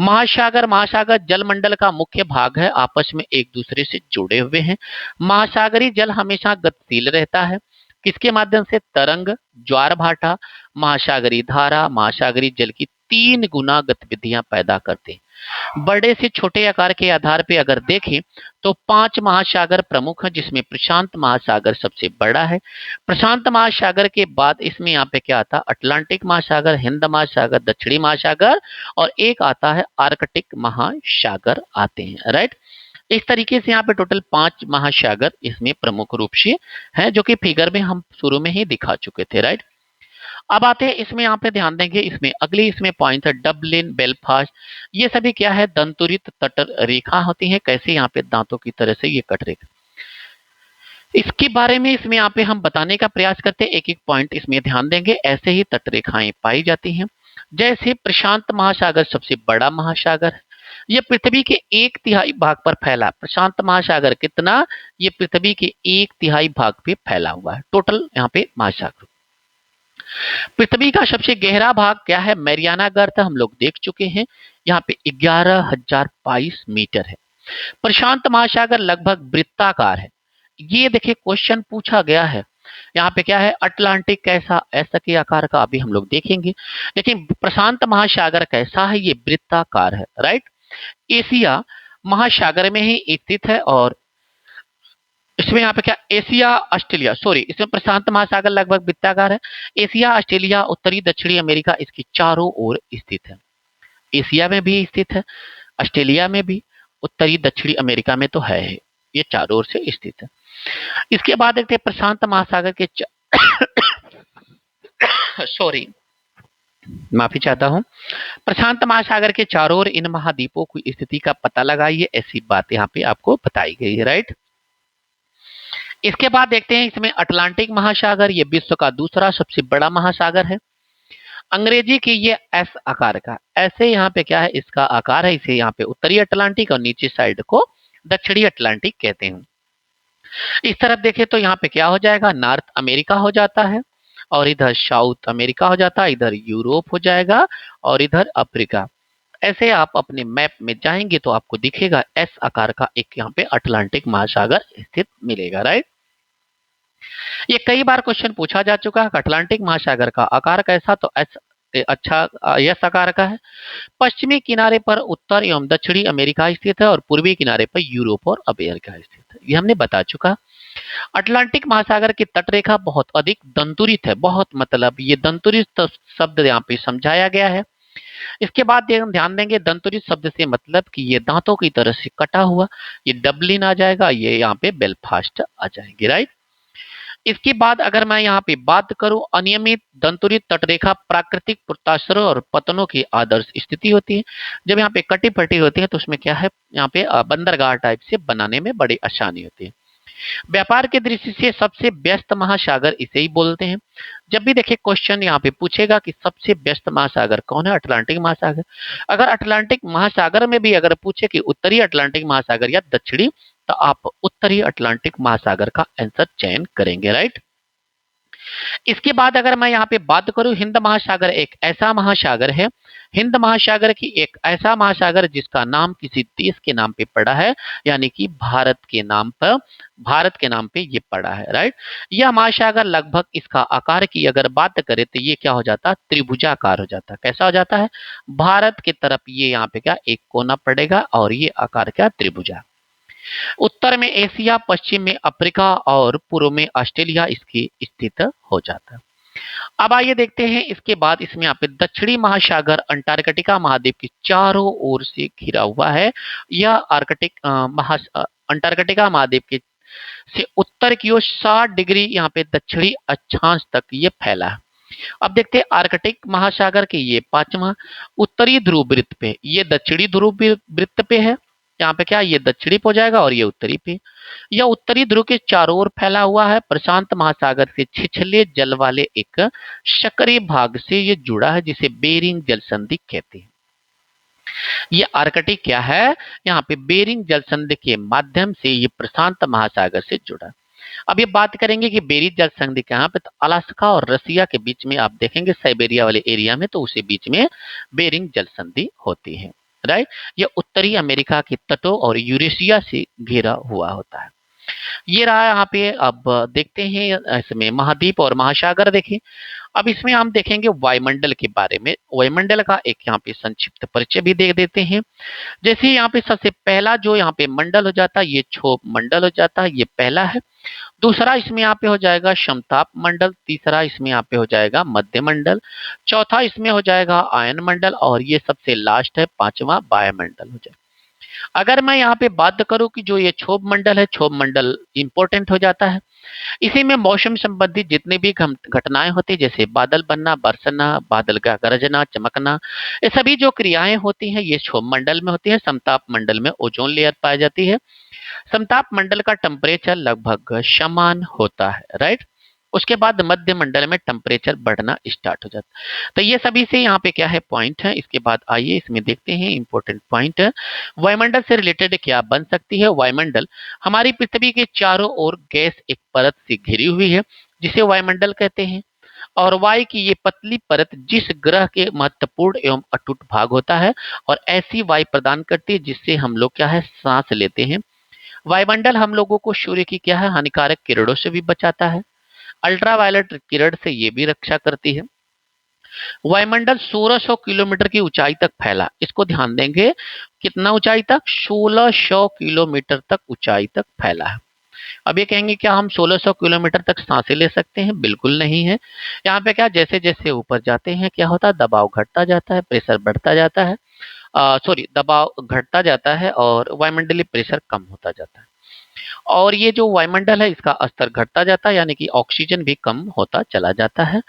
महासागर, महासागर जलमंडल का मुख्य भाग है, आपस में एक दूसरे से जुड़े हुए हैं। महासागरी जल हमेशा गतिशील रहता है। किसके माध्यम से? तरंग, ज्वार भाटा, महासागरी धारा, महासागरी जल की 3 गुना गतिविधियां पैदा करते हैं। बड़े से छोटे आकार के आधार पे अगर देखें तो 5 महासागर प्रमुख हैं, जिसमें प्रशांत महासागर सबसे बड़ा है। प्रशांत महासागर के बाद इसमें यहाँ पे क्या आता है? अटलांटिक महासागर, हिंद महासागर, दक्षिणी महासागर और एक आता है आर्कटिक महासागर आते हैं, राइट। इस तरीके से यहाँ पे टोटल 5 महासागर इसमें प्रमुख रूप से हैं, जो कि फिगर में हम शुरू में ही दिखा चुके थे, राइट। अब आते हैं इसमें, यहाँ पे ध्यान देंगे इसमें अगली इसमें पॉइंट है डबलिन, बेलफास्ट। ये सभी क्या है? दंतुरित तट रेखा होती है। कैसे? यहाँ पे दांतों की तरह से ये कट रेखा, इसके बारे में इसमें यहाँ पे हम बताने का प्रयास करते हैं। एक एक पॉइंट इसमें ध्यान देंगे। ऐसे ही तट रेखाएं पाई जाती हैं। जैसे प्रशांत महासागर सबसे बड़ा महासागर है, ये पृथ्वी के 1/3 भाग पर फैला। प्रशांत महासागर कितना? ये पृथ्वी के 1/3 भाग पे फैला हुआ है टोटल यहाँ पे महासागर। पृथ्वी का सबसे गहरा भाग क्या है? मैरियाना गर्त हम लोग देख चुके हैं, यहाँ पे 11,022 मीटर है। प्रशांत महासागर लगभग वृत्ताकार है। ये देखिए क्वेश्चन पूछा गया है यहाँ पे क्या है? अटलांटिक कैसा? ऐसा के आकार का अभी हम लोग देखेंगे। लेकिन प्रशांत महासागर कैसा है? ये वृत्ताकार है, राइट। एशिया महासागर में ही स्थित है और इसमें यहाँ पे क्या? एशिया, ऑस्ट्रेलिया, सॉरी, इसमें प्रशांत महासागर लगभग वृत्ताकार है। एशिया, ऑस्ट्रेलिया, उत्तरी दक्षिणी अमेरिका इसकी चारों ओर स्थित है। एशिया में भी स्थित है, ऑस्ट्रेलिया में भी, उत्तरी दक्षिणी अमेरिका में तो है, ये चारों ओर से स्थित है। इसके बाद देखते हैं प्रशांत महासागर के सॉरी, माफी चाहता हूं। प्रशांत महासागर के चारों ओर इन महाद्वीपों की स्थिति का पता लगाइए, ऐसी बात यहाँ पे आपको बताई गई है, राइट। इसके बाद देखते हैं इसमें अटलांटिक महासागर, ये विश्व का दूसरा सबसे बड़ा महासागर है। अंग्रेजी की ये एस आकार का, ऐसे यहाँ पे क्या है इसका आकार है, इसे यहाँ पे उत्तरी अटलांटिक और नीचे साइड को दक्षिणी अटलांटिक कहते हैं। इस तरफ देखें तो यहाँ पे क्या हो जाएगा, नॉर्थ अमेरिका हो जाता है, और इधर साउथ अमेरिका हो जाता है, इधर यूरोप हो जाएगा, और इधर अफ्रीका। ऐसे आप अपने मैप में जाएंगे तो आपको दिखेगा एस आकार का एक यहाँ पे अटलांटिक महासागर स्थित मिलेगा, राइट। ये कई बार क्वेश्चन पूछा जा चुका है, अटलांटिक महासागर का आकार कैसा, तो एस अच्छा यस आकार का है। पश्चिमी किनारे पर उत्तर एवं दक्षिणी अमेरिका स्थित है, और पूर्वी किनारे पर यूरोप और अमेरिका स्थित है, ये हमने बता चुका। अटलांटिक महासागर की तटरेखा बहुत अधिक दंतुरित है, बहुत मतलब ये दंतुरित शब्द यहाँ पे समझाया गया है। इसके बाद ध्यान देंगे दंतुरित शब्द से मतलब कि ये दांतों की तरह से कटा हुआ, ये डबलिन आ जाएगा, ये यहाँ पे बेलफास्ट आ जाएंगे, राइट। इसके बाद अगर मैं यहाँ पे बात करूं, अनियमित दंतुरित तटरेखा प्राकृतिक प्रत्यास्त्रों और पतनों की आदर्श स्थिति होती है। जब यहाँ पे कटी फटी होती है तो उसमें क्या है, यहाँ पे बंदरगाह टाइप से बनाने में बड़ी आसानी होती है। व्यापार के दृष्टि से सबसे व्यस्त महासागर इसे ही बोलते हैं। जब भी देखिए क्वेश्चन यहाँ पे पूछेगा कि सबसे व्यस्त महासागर कौन है, अटलांटिक महासागर। अगर अटलांटिक महासागर में भी अगर पूछे कि उत्तरी अटलांटिक महासागर या दक्षिणी, तो आप उत्तरी अटलांटिक महासागर का आंसर चयन करेंगे, राइट। इसके बाद अगर मैं यहाँ पे बात करूं, हिंद महासागर एक ऐसा महासागर है, हिंद महासागर की एक ऐसा महासागर जिसका नाम किसी देश के नाम पे पड़ा है, यानी कि भारत के नाम पे ये पड़ा है, राइट। यह महासागर लगभग इसका आकार की अगर बात करें तो ये क्या हो जाता है, त्रिभुजाकार हो जाता है। कैसा हो जाता है, भारत की तरफ ये यहाँ पे क्या एक कोना पड़ेगा, और ये आकार क्या त्रिभुजा। उत्तर में एशिया, पश्चिम में अफ्रीका और पूर्व में ऑस्ट्रेलिया इसकी स्थित हो जाता है। अब आइए देखते हैं इसके बाद इसमें यहाँ पे दक्षिणी महासागर अंटार्कटिका महाद्वीप के चारों ओर से घिरा हुआ है। यह अंटार्कटिका महाद्वीप के से उत्तर की ओर 60 डिग्री यहाँ पे दक्षिणी अक्षांश तक ये फैला है। अब देखते हैं आर्कटिक महासागर के ये पांचवा उत्तरी ध्रुव वृत्त पे, ये दक्षिणी ध्रुव वृत्त पे है। यहाँ पे क्या ये दक्षिणी पे हो जाएगा और ये उत्तरी पे। यह उत्तरी ध्रुव के चारों ओर फैला हुआ है। प्रशांत महासागर से छिछले जल वाले एक सक्रिय भाग से ये जुड़ा है, जिसे बेरिंग जल संधि कहते हैं। ये आर्कटिक क्या है, यहाँ पे बेरिंग जल संधि के माध्यम से ये प्रशांत महासागर से जुड़ा। अब ये बात करेंगे कि बेरिंग जल संधि कहाँ पे, तो अलास्का और रसिया के बीच में आप देखेंगे, साइबेरिया वाले एरिया में, तो उसी बीच में बेरिंग जल संधि होती है, राइट। यह उत्तरी अमेरिका के तटों और यूरेशिया से घिरा हुआ होता है। ये रहा यहाँ पे। अब देखते हैं इसमें महाद्वीप और महासागर देखें। अब इसमें हम देखेंगे वायुमंडल के बारे में। वायुमंडल का एक यहाँ पे संक्षिप्त परिचय भी दे देते हैं। जैसे यहाँ पे सबसे पहला जो यहाँ पे मंडल हो जाता है, ये क्षोभ मंडल हो जाता है, ये पहला है। दूसरा इसमें यहाँ पे हो जाएगा समताप मंडल। तीसरा इसमें यहाँ पे हो जाएगा मध्य मंडल। चौथा इसमें हो जाएगा आयन मंडल, और ये सबसे लास्ट है पांचवा वायुमंडल हो जाएगा। अगर मैं यहाँ पे बात करूं कि जो ये क्षोभ मंडल है, क्षोभ मंडल इंपॉर्टेंट हो जाता है। इसी में मौसम संबंधित जितनी भी घटनाएं होती, जैसे बादल बनना, बरसना, बादल का गरजना, चमकना, ये सभी जो क्रियाएं होती हैं ये क्षोभ मंडल में होती है। समताप मंडल में ओजोन लेयर पाई जाती है। समताप मंडल का टेम्परेचर लगभग समान होता है, राइट। उसके बाद मध्य मंडल में टेम्परेचर बढ़ना स्टार्ट हो जाता है। तो ये सभी से यहाँ पे क्या है पॉइंट है। इसके बाद आइए इसमें देखते हैं इंपॉर्टेंट पॉइंट। वायुमंडल से रिलेटेड क्या बन सकती है। वायुमंडल हमारी पृथ्वी के चारों ओर गैस एक परत से घिरी हुई है, जिसे वायुमंडल कहते हैं। और वायु की ये पतली परत जिस ग्रह के महत्वपूर्ण एवं अटूट भाग होता है, और ऐसी वायु प्रदान करती है जिससे हम लोग क्या है सांस लेते हैं। वायुमंडल हम लोगों को सूर्य की क्या है हानिकारक किरणों से भी बचाता है। अल्ट्रावायलेट किरण से ये भी रक्षा करती है। वायुमंडल 1600 किलोमीटर की ऊंचाई तक फैला। इसको ध्यान देंगे, कितना ऊंचाई तक, 1600 किलोमीटर तक ऊंचाई तक फैला है। अब ये कहेंगे क्या हम 1600 किलोमीटर तक सांसें ले सकते हैं, बिल्कुल नहीं है। यहाँ पे क्या जैसे जैसे ऊपर जाते हैं क्या होता है, दबाव घटता जाता है, प्रेशर बढ़ता जाता है, दबाव घटता जाता है और वायुमंडलीय प्रेशर कम होता जाता है। और ये जो वायुमंडल है इसका स्तर घटता जाता है, यानी कि ऑक्सीजन भी कम होता चला जाता है।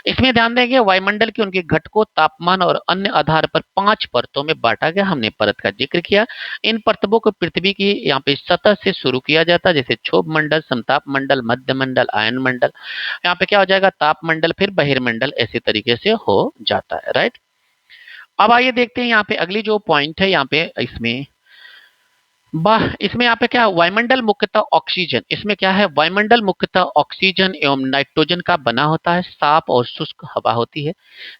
इसमें ध्यान देंगे वायुमंडल के उनके घटकों, तापमान और अन्य आधार पर 5 परतों में बांटा गया। हमने परत का जिक्र किया। इन परतों को पृथ्वी की यहाँ पे सतह से शुरू किया जाता है, जैसे क्षोभ मंडल, समताप मंडल, मध्य मंडल, आयन मंडल। यहाँ पे क्या हो जाएगा, ताप मंडल, फिर बहिर्मंडल, ऐसे तरीके से हो जाता है। राइट। अब आइए देखते हैं यहाँ पे अगली जो पॉइंट है, यहाँ पे इसमें इसमें यहाँ पे क्या है, वायुमंडल मुख्यतः ऑक्सीजन, इसमें क्या है, वायुमंडल मुख्यतः ऑक्सीजन एवं नाइट्रोजन का बना होता है। साफ और शुष्क हवा होती है।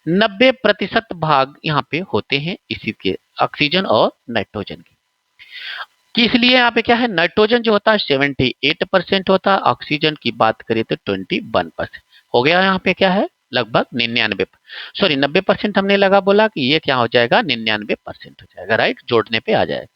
90% भाग यहाँ पे होते हैं इसी के, ऑक्सीजन और नाइट्रोजन की। इसलिए यहाँ पे क्या है, नाइट्रोजन जो होता है 78% होता है, ऑक्सीजन की बात करें तो 21% हो गया। यहाँ पे क्या है, लगभग 99, सॉरी 90% हमने लगा बोला कि ये क्या हो जाएगा, 99% हो जाएगा। राइट, जोड़ने पे आ जाएगा।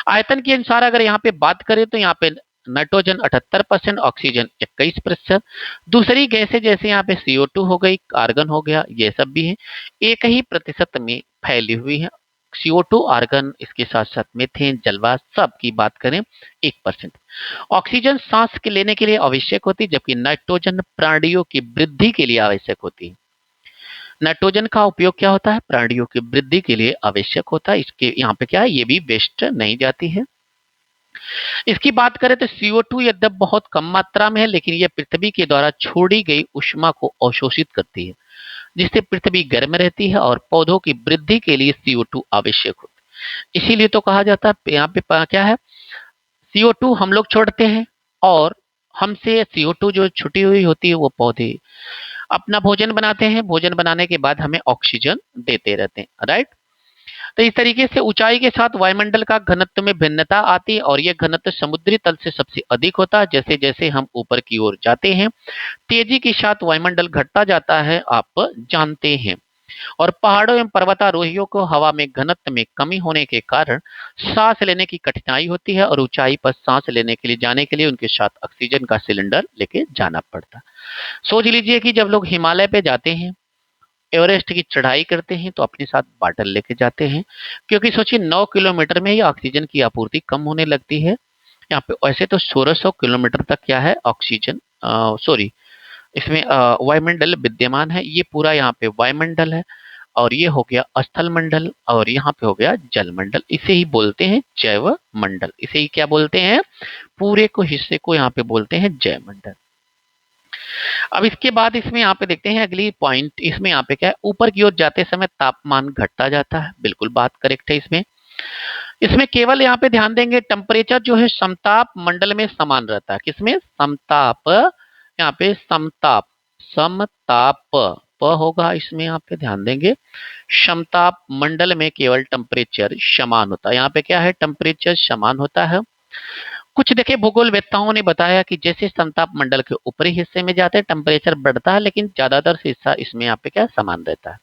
आयतन के अनुसार अगर यहाँ पे बात करें तो यहाँ पे नाइट्रोजन 78%, ऑक्सीजन 21%। दूसरी गैसें जैसे यहाँ पे CO2 हो गई, आर्गन हो गया, ये सब भी है, एक ही प्रतिशत में फैली हुई है। CO2, आर्गन, इसके साथ साथ मीथेन, जलवाष्प, सब की बात करें 1%। ऑक्सीजन सांस के लेने के लिए आवश्यक होती है, जबकि नाइट्रोजन प्राणियों की वृद्धि के लिए आवश्यक होती है। नाइट्रोजन का उपयोग क्या होता है, प्राणियों की वृद्धि के लिए आवश्यक होता है। इसके यहाँ पे क्या है, ये भी वेस्ट नहीं जाती है। इसकी बात करें तो CO2 यद्यप बहुत कम मात्रा में है, लेकिन यह पृथ्वी के द्वारा छोड़ी गई ऊष्मा को अवशोषित करती है, जिससे पृथ्वी गर्म रहती है और पौधों की वृद्धि के लिए CO2 आवश्यक होता है। इसीलिए तो कहा जाता है, यहाँ पे क्या है, CO2 हम लोग छोड़ते हैं और हमसे CO2 जो छुटी हुई होती है वो पौधे अपना भोजन बनाते हैं, भोजन बनाने के बाद हमें ऑक्सीजन देते रहते हैं। राइट। तो इस तरीके से ऊंचाई के साथ वायुमंडल का घनत्व में भिन्नता आती है, और यह घनत्व समुद्री तल से सबसे अधिक होता है। जैसे जैसे हम ऊपर की ओर जाते हैं, तेजी के साथ वायुमंडल घटता जाता है, आप जानते हैं। और पहाड़ों एवं पर्वतारोहियों को हवा में घनत्व में कमी होने के कारण सांस लेने की कठिनाई होती है, और ऊंचाई पर सांस लेने के लिए जाने के लिए उनके साथ ऑक्सीजन का सिलेंडर लेके जाना पड़ता है। सोच लीजिए कि जब लोग हिमालय पे जाते हैं, एवरेस्ट की चढ़ाई करते हैं, तो अपने साथ बॉटल लेके जाते हैं, क्योंकि सोचिए 9 किलोमीटर में ही ऑक्सीजन की आपूर्ति कम होने लगती है। यहाँ पे वैसे तो 1600 किलोमीटर तक क्या है, ऑक्सीजन, सॉरी, इसमें वायुमंडल विद्यमान है। ये पूरा यहाँ पे वायुमंडल है, और ये हो गया स्थल मंडल, और यहाँ पे हो गया जल मंडल। इसे ही बोलते हैं जैव मंडल। इसे ही क्या बोलते हैं, पूरे को हिस्से को यहाँ पे बोलते हैं जैव मंडल। अब इसके बाद इसमें यहाँ पे देखते हैं अगली पॉइंट। इसमें यहाँ पे क्या है, ऊपर की ओर जाते समय तापमान घटता जाता है। बिल्कुल बात करेक्ट है। इसमें इसमें केवल यहाँ पे ध्यान देंगे, टेम्परेचर जो है समताप मंडल में समान रहता है। किसमें, समताप, यहाँ पे समताप, समताप प होगा, इसमें यहाँ पे ध्यान देंगे। समताप मंडल में केवल टेम्परेचर समान होता है। यहाँ पे क्या है, टेम्परेचर समान होता है। कुछ देखिए भूगोलवेत्ताओं ने बताया कि जैसे समताप मंडल के ऊपरी हिस्से में जाते हैं टेम्परेचर बढ़ता है, लेकिन ज्यादातर हिस्सा इसमें यहाँ पे क्या समान रहता है।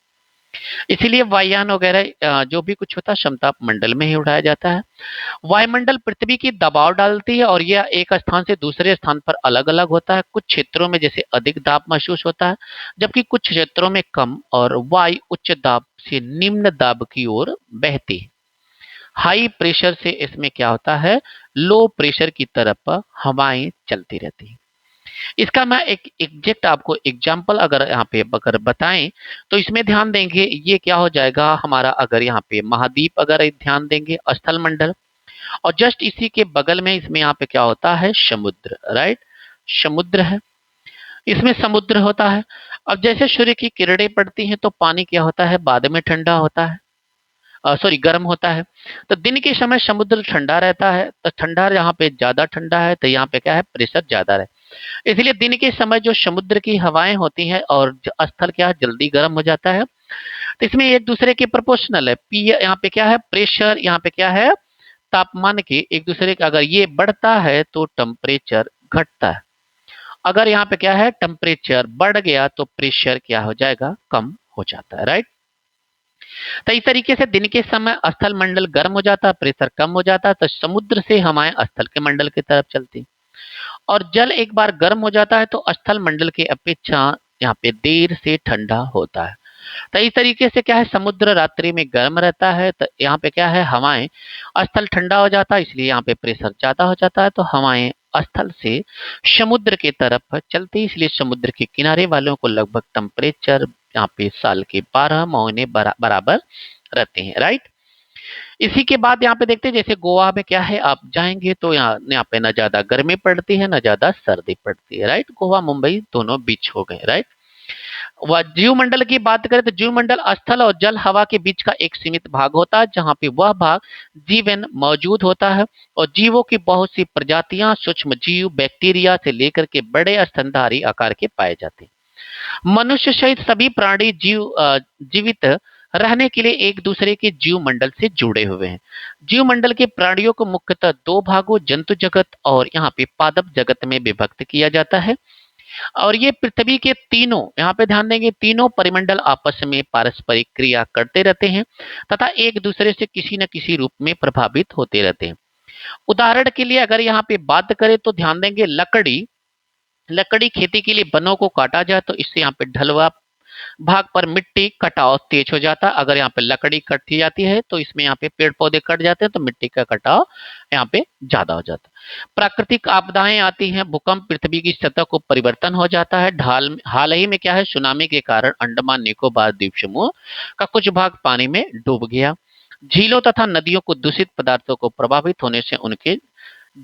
इसीलिए वायुयान वगैरह जो भी कुछ होता है समताप मंडल में ही उड़ाया जाता है। वायुमंडल पृथ्वी की दबाव डालती है, और यह एक स्थान से दूसरे स्थान पर अलग अलग होता है। कुछ क्षेत्रों में जैसे अधिक दाब महसूस होता है, जबकि कुछ क्षेत्रों में कम, और वायु उच्च दाब से निम्न दाब की ओर बहती है। हाई प्रेशर से इसमें क्या होता है, लो प्रेशर की तरफ हवाएं चलती रहती हैं। इसका मैं एक एग्जैक्ट आपको एग्जांपल अगर यहाँ पे अगर बताएं, तो इसमें ध्यान देंगे ये क्या हो जाएगा हमारा, अगर यहाँ पे महाद्वीप अगर ध्यान देंगे, स्थल मंडल, और जस्ट इसी के बगल में इसमें यहाँ पे क्या होता है, समुद्र। राइट, समुद्र है, इसमें समुद्र होता है। अब जैसे सूर्य की किरणें पड़ती हैं तो पानी क्या होता है, बाद में ठंडा होता है, सॉरी गर्म होता है। तो दिन के समय समुद्र ठंडा रहता है, तो ठंडा यहाँ पे ज्यादा ठंडा है, तो यहाँ पे क्या है, प्रेशर ज्यादा है। इसलिए दिन के समय जो समुद्र की हवाएं होती हैं और स्थल क्या है, जल्दी गर्म हो जाता है। तो इसमें एक दूसरे के प्रोपोर्शनल है। पी यहाँ पे क्या है, प्रेशर, यहाँ पे क्या है, तापमान के एक दूसरे का, अगर ये बढ़ता है तो टेम्परेचर घटता है। अगर यहाँ पे क्या है, टेम्परेचर बढ़ गया तो प्रेशर क्या हो जाएगा, कम हो जाता है। राइट। तो इस तरीके से दिन के समय स्थल मंडल गर्म हो जाता है, प्रेशर कम हो जाता है, तो समुद्र से हमारे स्थल के मंडल की तरफ चलती। और जल एक बार गर्म हो जाता है तो स्थल मंडल की अपेक्षा यहाँ पे देर से ठंडा होता है। तो इस तरीके से क्या है, समुद्र रात्रि में गर्म रहता है, तो यहाँ पे क्या है, हवाएं, स्थल ठंडा हो जाता है, इसलिए यहाँ पे प्रेशर ज्यादा हो जाता है, तो हवाएं स्थल से समुद्र की तरफ चलती है, इसलिए समुद्र के किनारे वालों को लगभग टेम्परेचर यहाँ पे साल के 12 महीने बराबर रहते हैं, राइट। इसी के बाद यहाँ पे देखते हैं, जैसे गोवा में क्या है, आप जाएंगे तो यहाँ पे ना ज्यादा गर्मी पड़ती है ना ज्यादा सर्दी पड़ती है, राइट। गोवा मुंबई दोनों बीच हो गए, राइट। वह जीवमंडल की बात करें तो जीवमंडल स्थल और जल हवा के बीच का एक सीमित भाग होता है, जहां पे वह भाग जीवन मौजूद होता है और जीवों की बहुत सी प्रजातियां, सूक्ष्म जीव, बैक्टीरिया से लेकर के बड़े स्तनधारी आकार के पाए जाते हैं। मनुष्य सहित सभी प्राणी जीवित रहने के लिए एक दूसरे के जीव मंडल से जुड़े हुए हैं। जीव मंडल के प्राणियों को मुख्यतः दो भागों, जंतु जगत और यहाँ पे पादप जगत में विभक्त किया जाता है। और ये पृथ्वी के तीनों, यहाँ पे ध्यान देंगे, तीनों परिमंडल आपस में पारस्परिक क्रिया करते रहते हैं तथा एक दूसरे से किसी न किसी रूप में प्रभावित होते रहते हैं। उदाहरण के लिए अगर यहाँ पे बात करें तो ध्यान देंगे, लकड़ी लकड़ी खेती के लिए वनों को काटा जाए तो इससे यहाँ पे ढलवा भाग पर मिट्टी कटाव तेज हो जाता है। अगर यहाँ पे लकड़ी कटी जाती है तो इसमें यहाँ पे पेड़ पौधे कट जाते हैं तो मिट्टी का कटाव यहाँ पे ज्यादा हो जाता है। प्राकृतिक आपदाएं आती हैं, भूकंप, पृथ्वी की सतह को परिवर्तन हो जाता है। हाल ही में क्या है, सुनामी के कारण अंडमान निकोबार द्वीप समूह का कुछ भाग पानी में डूब गया। झीलों तथा नदियों को दूषित पदार्थों को प्रभावित होने से उनके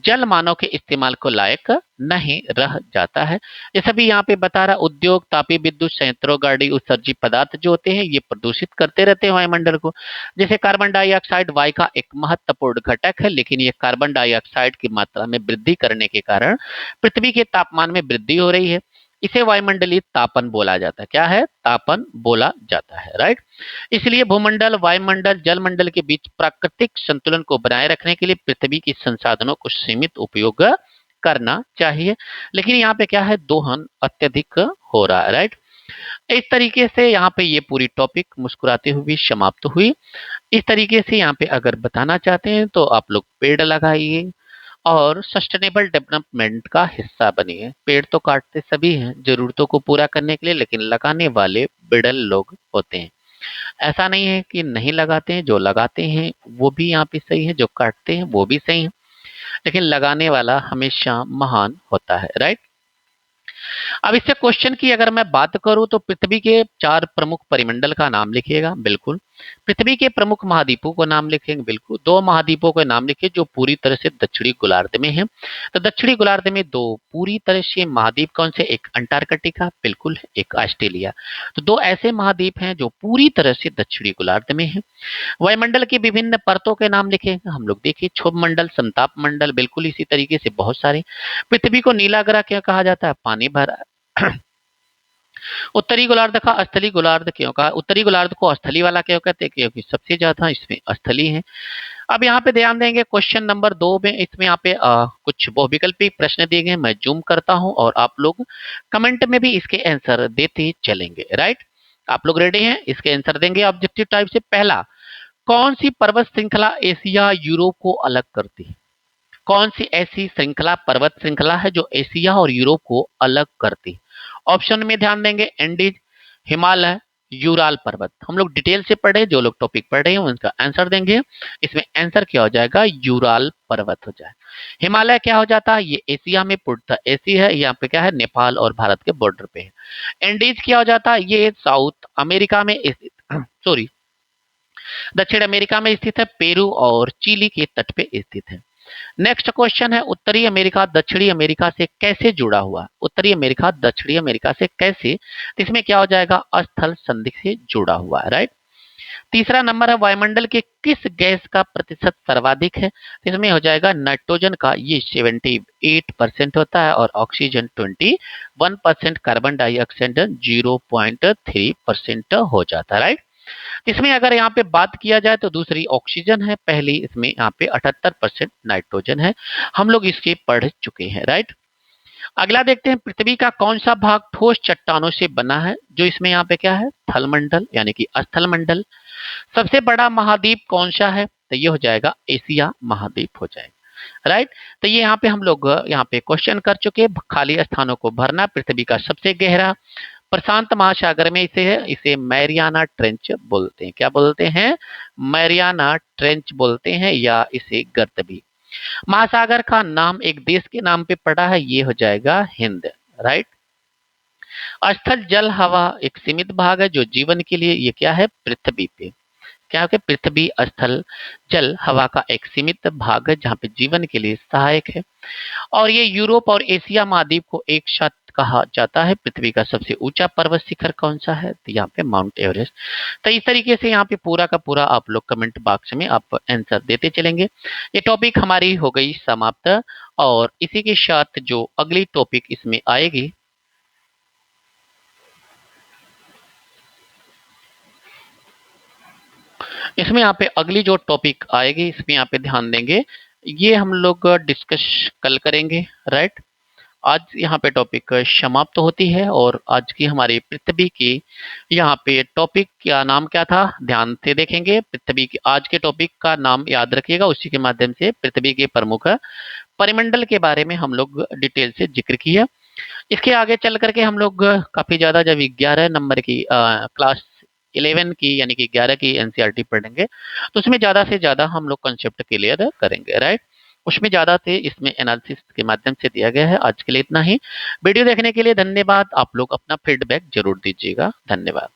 जल मानव के इस्तेमाल को लायक नहीं रह जाता है। जैसे भी यहाँ पे बता रहा, उद्योग, तापीय विद्युत संयंत्रों, गाड़ी, उत्सर्जित पदार्थ जो होते हैं ये प्रदूषित करते रहते हैं वायुमंडल को। जैसे कार्बन डाइऑक्साइड वायु का एक महत्वपूर्ण घटक है, लेकिन ये कार्बन डाइऑक्साइड की मात्रा में वृद्धि करने के कारण पृथ्वी के तापमान में वृद्धि हो रही है। इसे वायुमंडलीय तापन बोला जाता है। क्या है, तापन बोला जाता है, राइट। इसलिए भूमंडल, वायुमंडल, जलमंडल के बीच प्राकृतिक संतुलन को बनाए रखने के लिए पृथ्वी के संसाधनों को सीमित उपयोग करना चाहिए। लेकिन यहाँ पे क्या है, दोहन अत्यधिक हो रहा है, राइट। इस तरीके से यहाँ पे ये पूरी टॉपिक मुस्कुराते हुए समाप्त हुई। इस तरीके से यहाँ पे अगर बताना चाहते हैं तो आप लोग पेड़ लगाइए और सस्टेनेबल डेवलपमेंट का हिस्सा बनिए। पेड़ तो काटते सभी हैं जरूरतों को पूरा करने के लिए, लेकिन लगाने वाले बिड़ल लोग होते हैं। ऐसा नहीं है कि नहीं लगाते हैं, जो लगाते हैं वो भी यहाँ पे सही है, जो काटते हैं वो भी सही है, लेकिन लगाने वाला हमेशा महान होता है, राइट। अब इससे क्वेश्चन की अगर मैं बात करूं तो पृथ्वी के 4 प्रमुख परिमंडल का नाम लिखिएगा, बिल्कुल। पृथ्वी के प्रमुख महाद्वीपों को नाम लिखेंगे, बिल्कुल। 2 महाद्वीपों के नाम लिखिए जो पूरी तरह से दक्षिणी गोलार्ध में है। तो दक्षिणी गोलार्ध में 2 पूरी तरह से महाद्वीप कौन से, एक अंटार्कटिका, बिल्कुल, एक ऑस्ट्रेलिया। तो 2 ऐसे महाद्वीप हैं जो पूरी तरह से दक्षिणी गोलार्ध में है। वायुमंडल की विभिन्न परतों के नाम लिखेंगे हम लोग, देखिए, क्षोभ मंडल, समताप मंडल, बिल्कुल इसी तरीके से बहुत सारे। पृथ्वी को नीला ग्रह क्यों कहा जाता है, पानी भरा। उत्तरी गोलार्ध का स्थली गोलार्ध क्यों कहा, उत्तरी गोलार्ध को स्थली वाला क्यों कहते हैं, क्योंकि सबसे ज्यादा इसमें स्थली है। अब यहाँ पे ध्यान देंगे क्वेश्चन नंबर 2 में, इसमें यहाँ पे कुछ बहुविकल्पी प्रश्न दिए गए, मैं जूम करता हूं और आप लोग कमेंट में भी इसके आंसर देते चलेंगे, राइट। आप लोग रेडी हैं, इसके आंसर देंगे ऑब्जेक्टिव टाइप से। पहला, कौन सी पर्वत श्रृंखला एशिया यूरोप को अलग करती है, कौन सी ऐसी श्रृंखला, पर्वत श्रृंखला है जो एशिया और यूरोप को अलग करती है। ऑप्शन में ध्यान देंगे, एंडीज, हिमालय, यूराल पर्वत। हम लोग डिटेल से पढ़े, जो लोग टॉपिक पढ़ रहे हैं उनका आंसर देंगे। इसमें आंसर क्या हो जाएगा, यूराल पर्वत हो जाए। हिमालय क्या हो जाता है, ये एशिया में पूर्णतः एशिया है, यहाँ पे क्या है, नेपाल और भारत के बॉर्डर पे है। एंडीज क्या हो जाता है, ये साउथ अमेरिका में स्थित सॉरी दक्षिण अमेरिका में स्थित है, पेरू और चिली के तट पे स्थित है। नेक्स्ट क्वेश्चन है, उत्तरी अमेरिका दक्षिणी अमेरिका से कैसे जुड़ा हुआ, उत्तरी अमेरिका दक्षिणी अमेरिका से कैसे, तो इसमें क्या हो जाएगा, स्थल संधि से जुड़ा हुआ है, राइट। तीसरा नंबर है, वायुमंडल के किस गैस का प्रतिशत सर्वाधिक है, तो इसमें हो जाएगा नाइट्रोजन का, ये 78% होता है और ऑक्सीजन 21%, कार्बन डाइऑक्साइड 0.3% हो जाता है, राइट। इसमें अगर यहाँ पे बात किया जाए तो दूसरी ऑक्सीजन है, पहली इसमें यहाँ पे 78% नाइट्रोजन है। हम लोग इसके पढ़ चुके हैं, राइट। अगला देखते हैं, पृथ्वी का कौन सा भाग ठोस चट्टानों से बना है, जो इसमें यहाँ पे क्या है, थलमंडल यानी कि स्थल मंडल। सबसे बड़ा महाद्वीप कौन सा है, तो ये हो जाएगा एशिया महाद्वीप हो जाएगा, राइट। तो ये यहाँ पे हम लोग यहाँ पे क्वेश्चन कर चुके, खाली स्थानों को भरना। पृथ्वी का सबसे गहरा प्रशांत महासागर में इसे है, इसे मैरियाना ट्रेंच बोलते हैं। क्या बोलते हैं? मैरियाना ट्रेंच बोलते हैं, या इसे गर्त भी। महासागर का नाम एक देश के नाम पे पड़ा है, ये हो जाएगा हिंद, राइट। स्थल जल हवा एक सीमित भाग है जो जीवन के लिए, ये क्या है? पृथ्वी पे। क्या है? पृथ्वी स्थल जल हवा का एक सीमित भाग है जहाँ पे जीवन के लिए सहायक है। और ये यूरोप और एशिया महाद्वीप को एक साथ कहा जाता है। पृथ्वी का सबसे ऊंचा पर्वत शिखर कौन सा है? तो यहाँ पे माउंट एवरेस्ट। तो इस तरीके से यहाँ पे पूरा का पूरा आप लोग कमेंट बॉक्स में आप आंसर देते चलेंगे। ये टॉपिक हमारी हो गई समाप्त, और इसी के साथ जो अगली टॉपिक इसमें आएगी, इसमें यहाँ पे अगली जो टॉपिक आएगी इसमें यहाँ पे ध्यान देंगे, ये हम लोग डिस्कस कल करेंगे, राइट। आज यहाँ पे टॉपिक समाप्त होती है, और आज की हमारी पृथ्वी की यहाँ पे टॉपिक क्या नाम क्या था, ध्यान से देखेंगे। पृथ्वी की आज के टॉपिक का नाम याद रखिएगा, उसी के माध्यम से पृथ्वी के प्रमुख परिमंडल के बारे में हम लोग डिटेल से जिक्र किया। इसके आगे चल करके हम लोग काफी ज्यादा जब 11 नंबर की क्लास 11 की यानी कि 11 की एनसीईआरटी पढ़ेंगे, तो उसमें ज्यादा से ज्यादा हम लोग कंसेप्ट क्लियर करेंगे, राइट। उसमें ज्यादा से इसमें एनालिसिस के माध्यम से दिया गया है। आज के लिए इतना ही। वीडियो देखने के लिए धन्यवाद। आप लोग अपना फीडबैक जरूर दीजिएगा। धन्यवाद।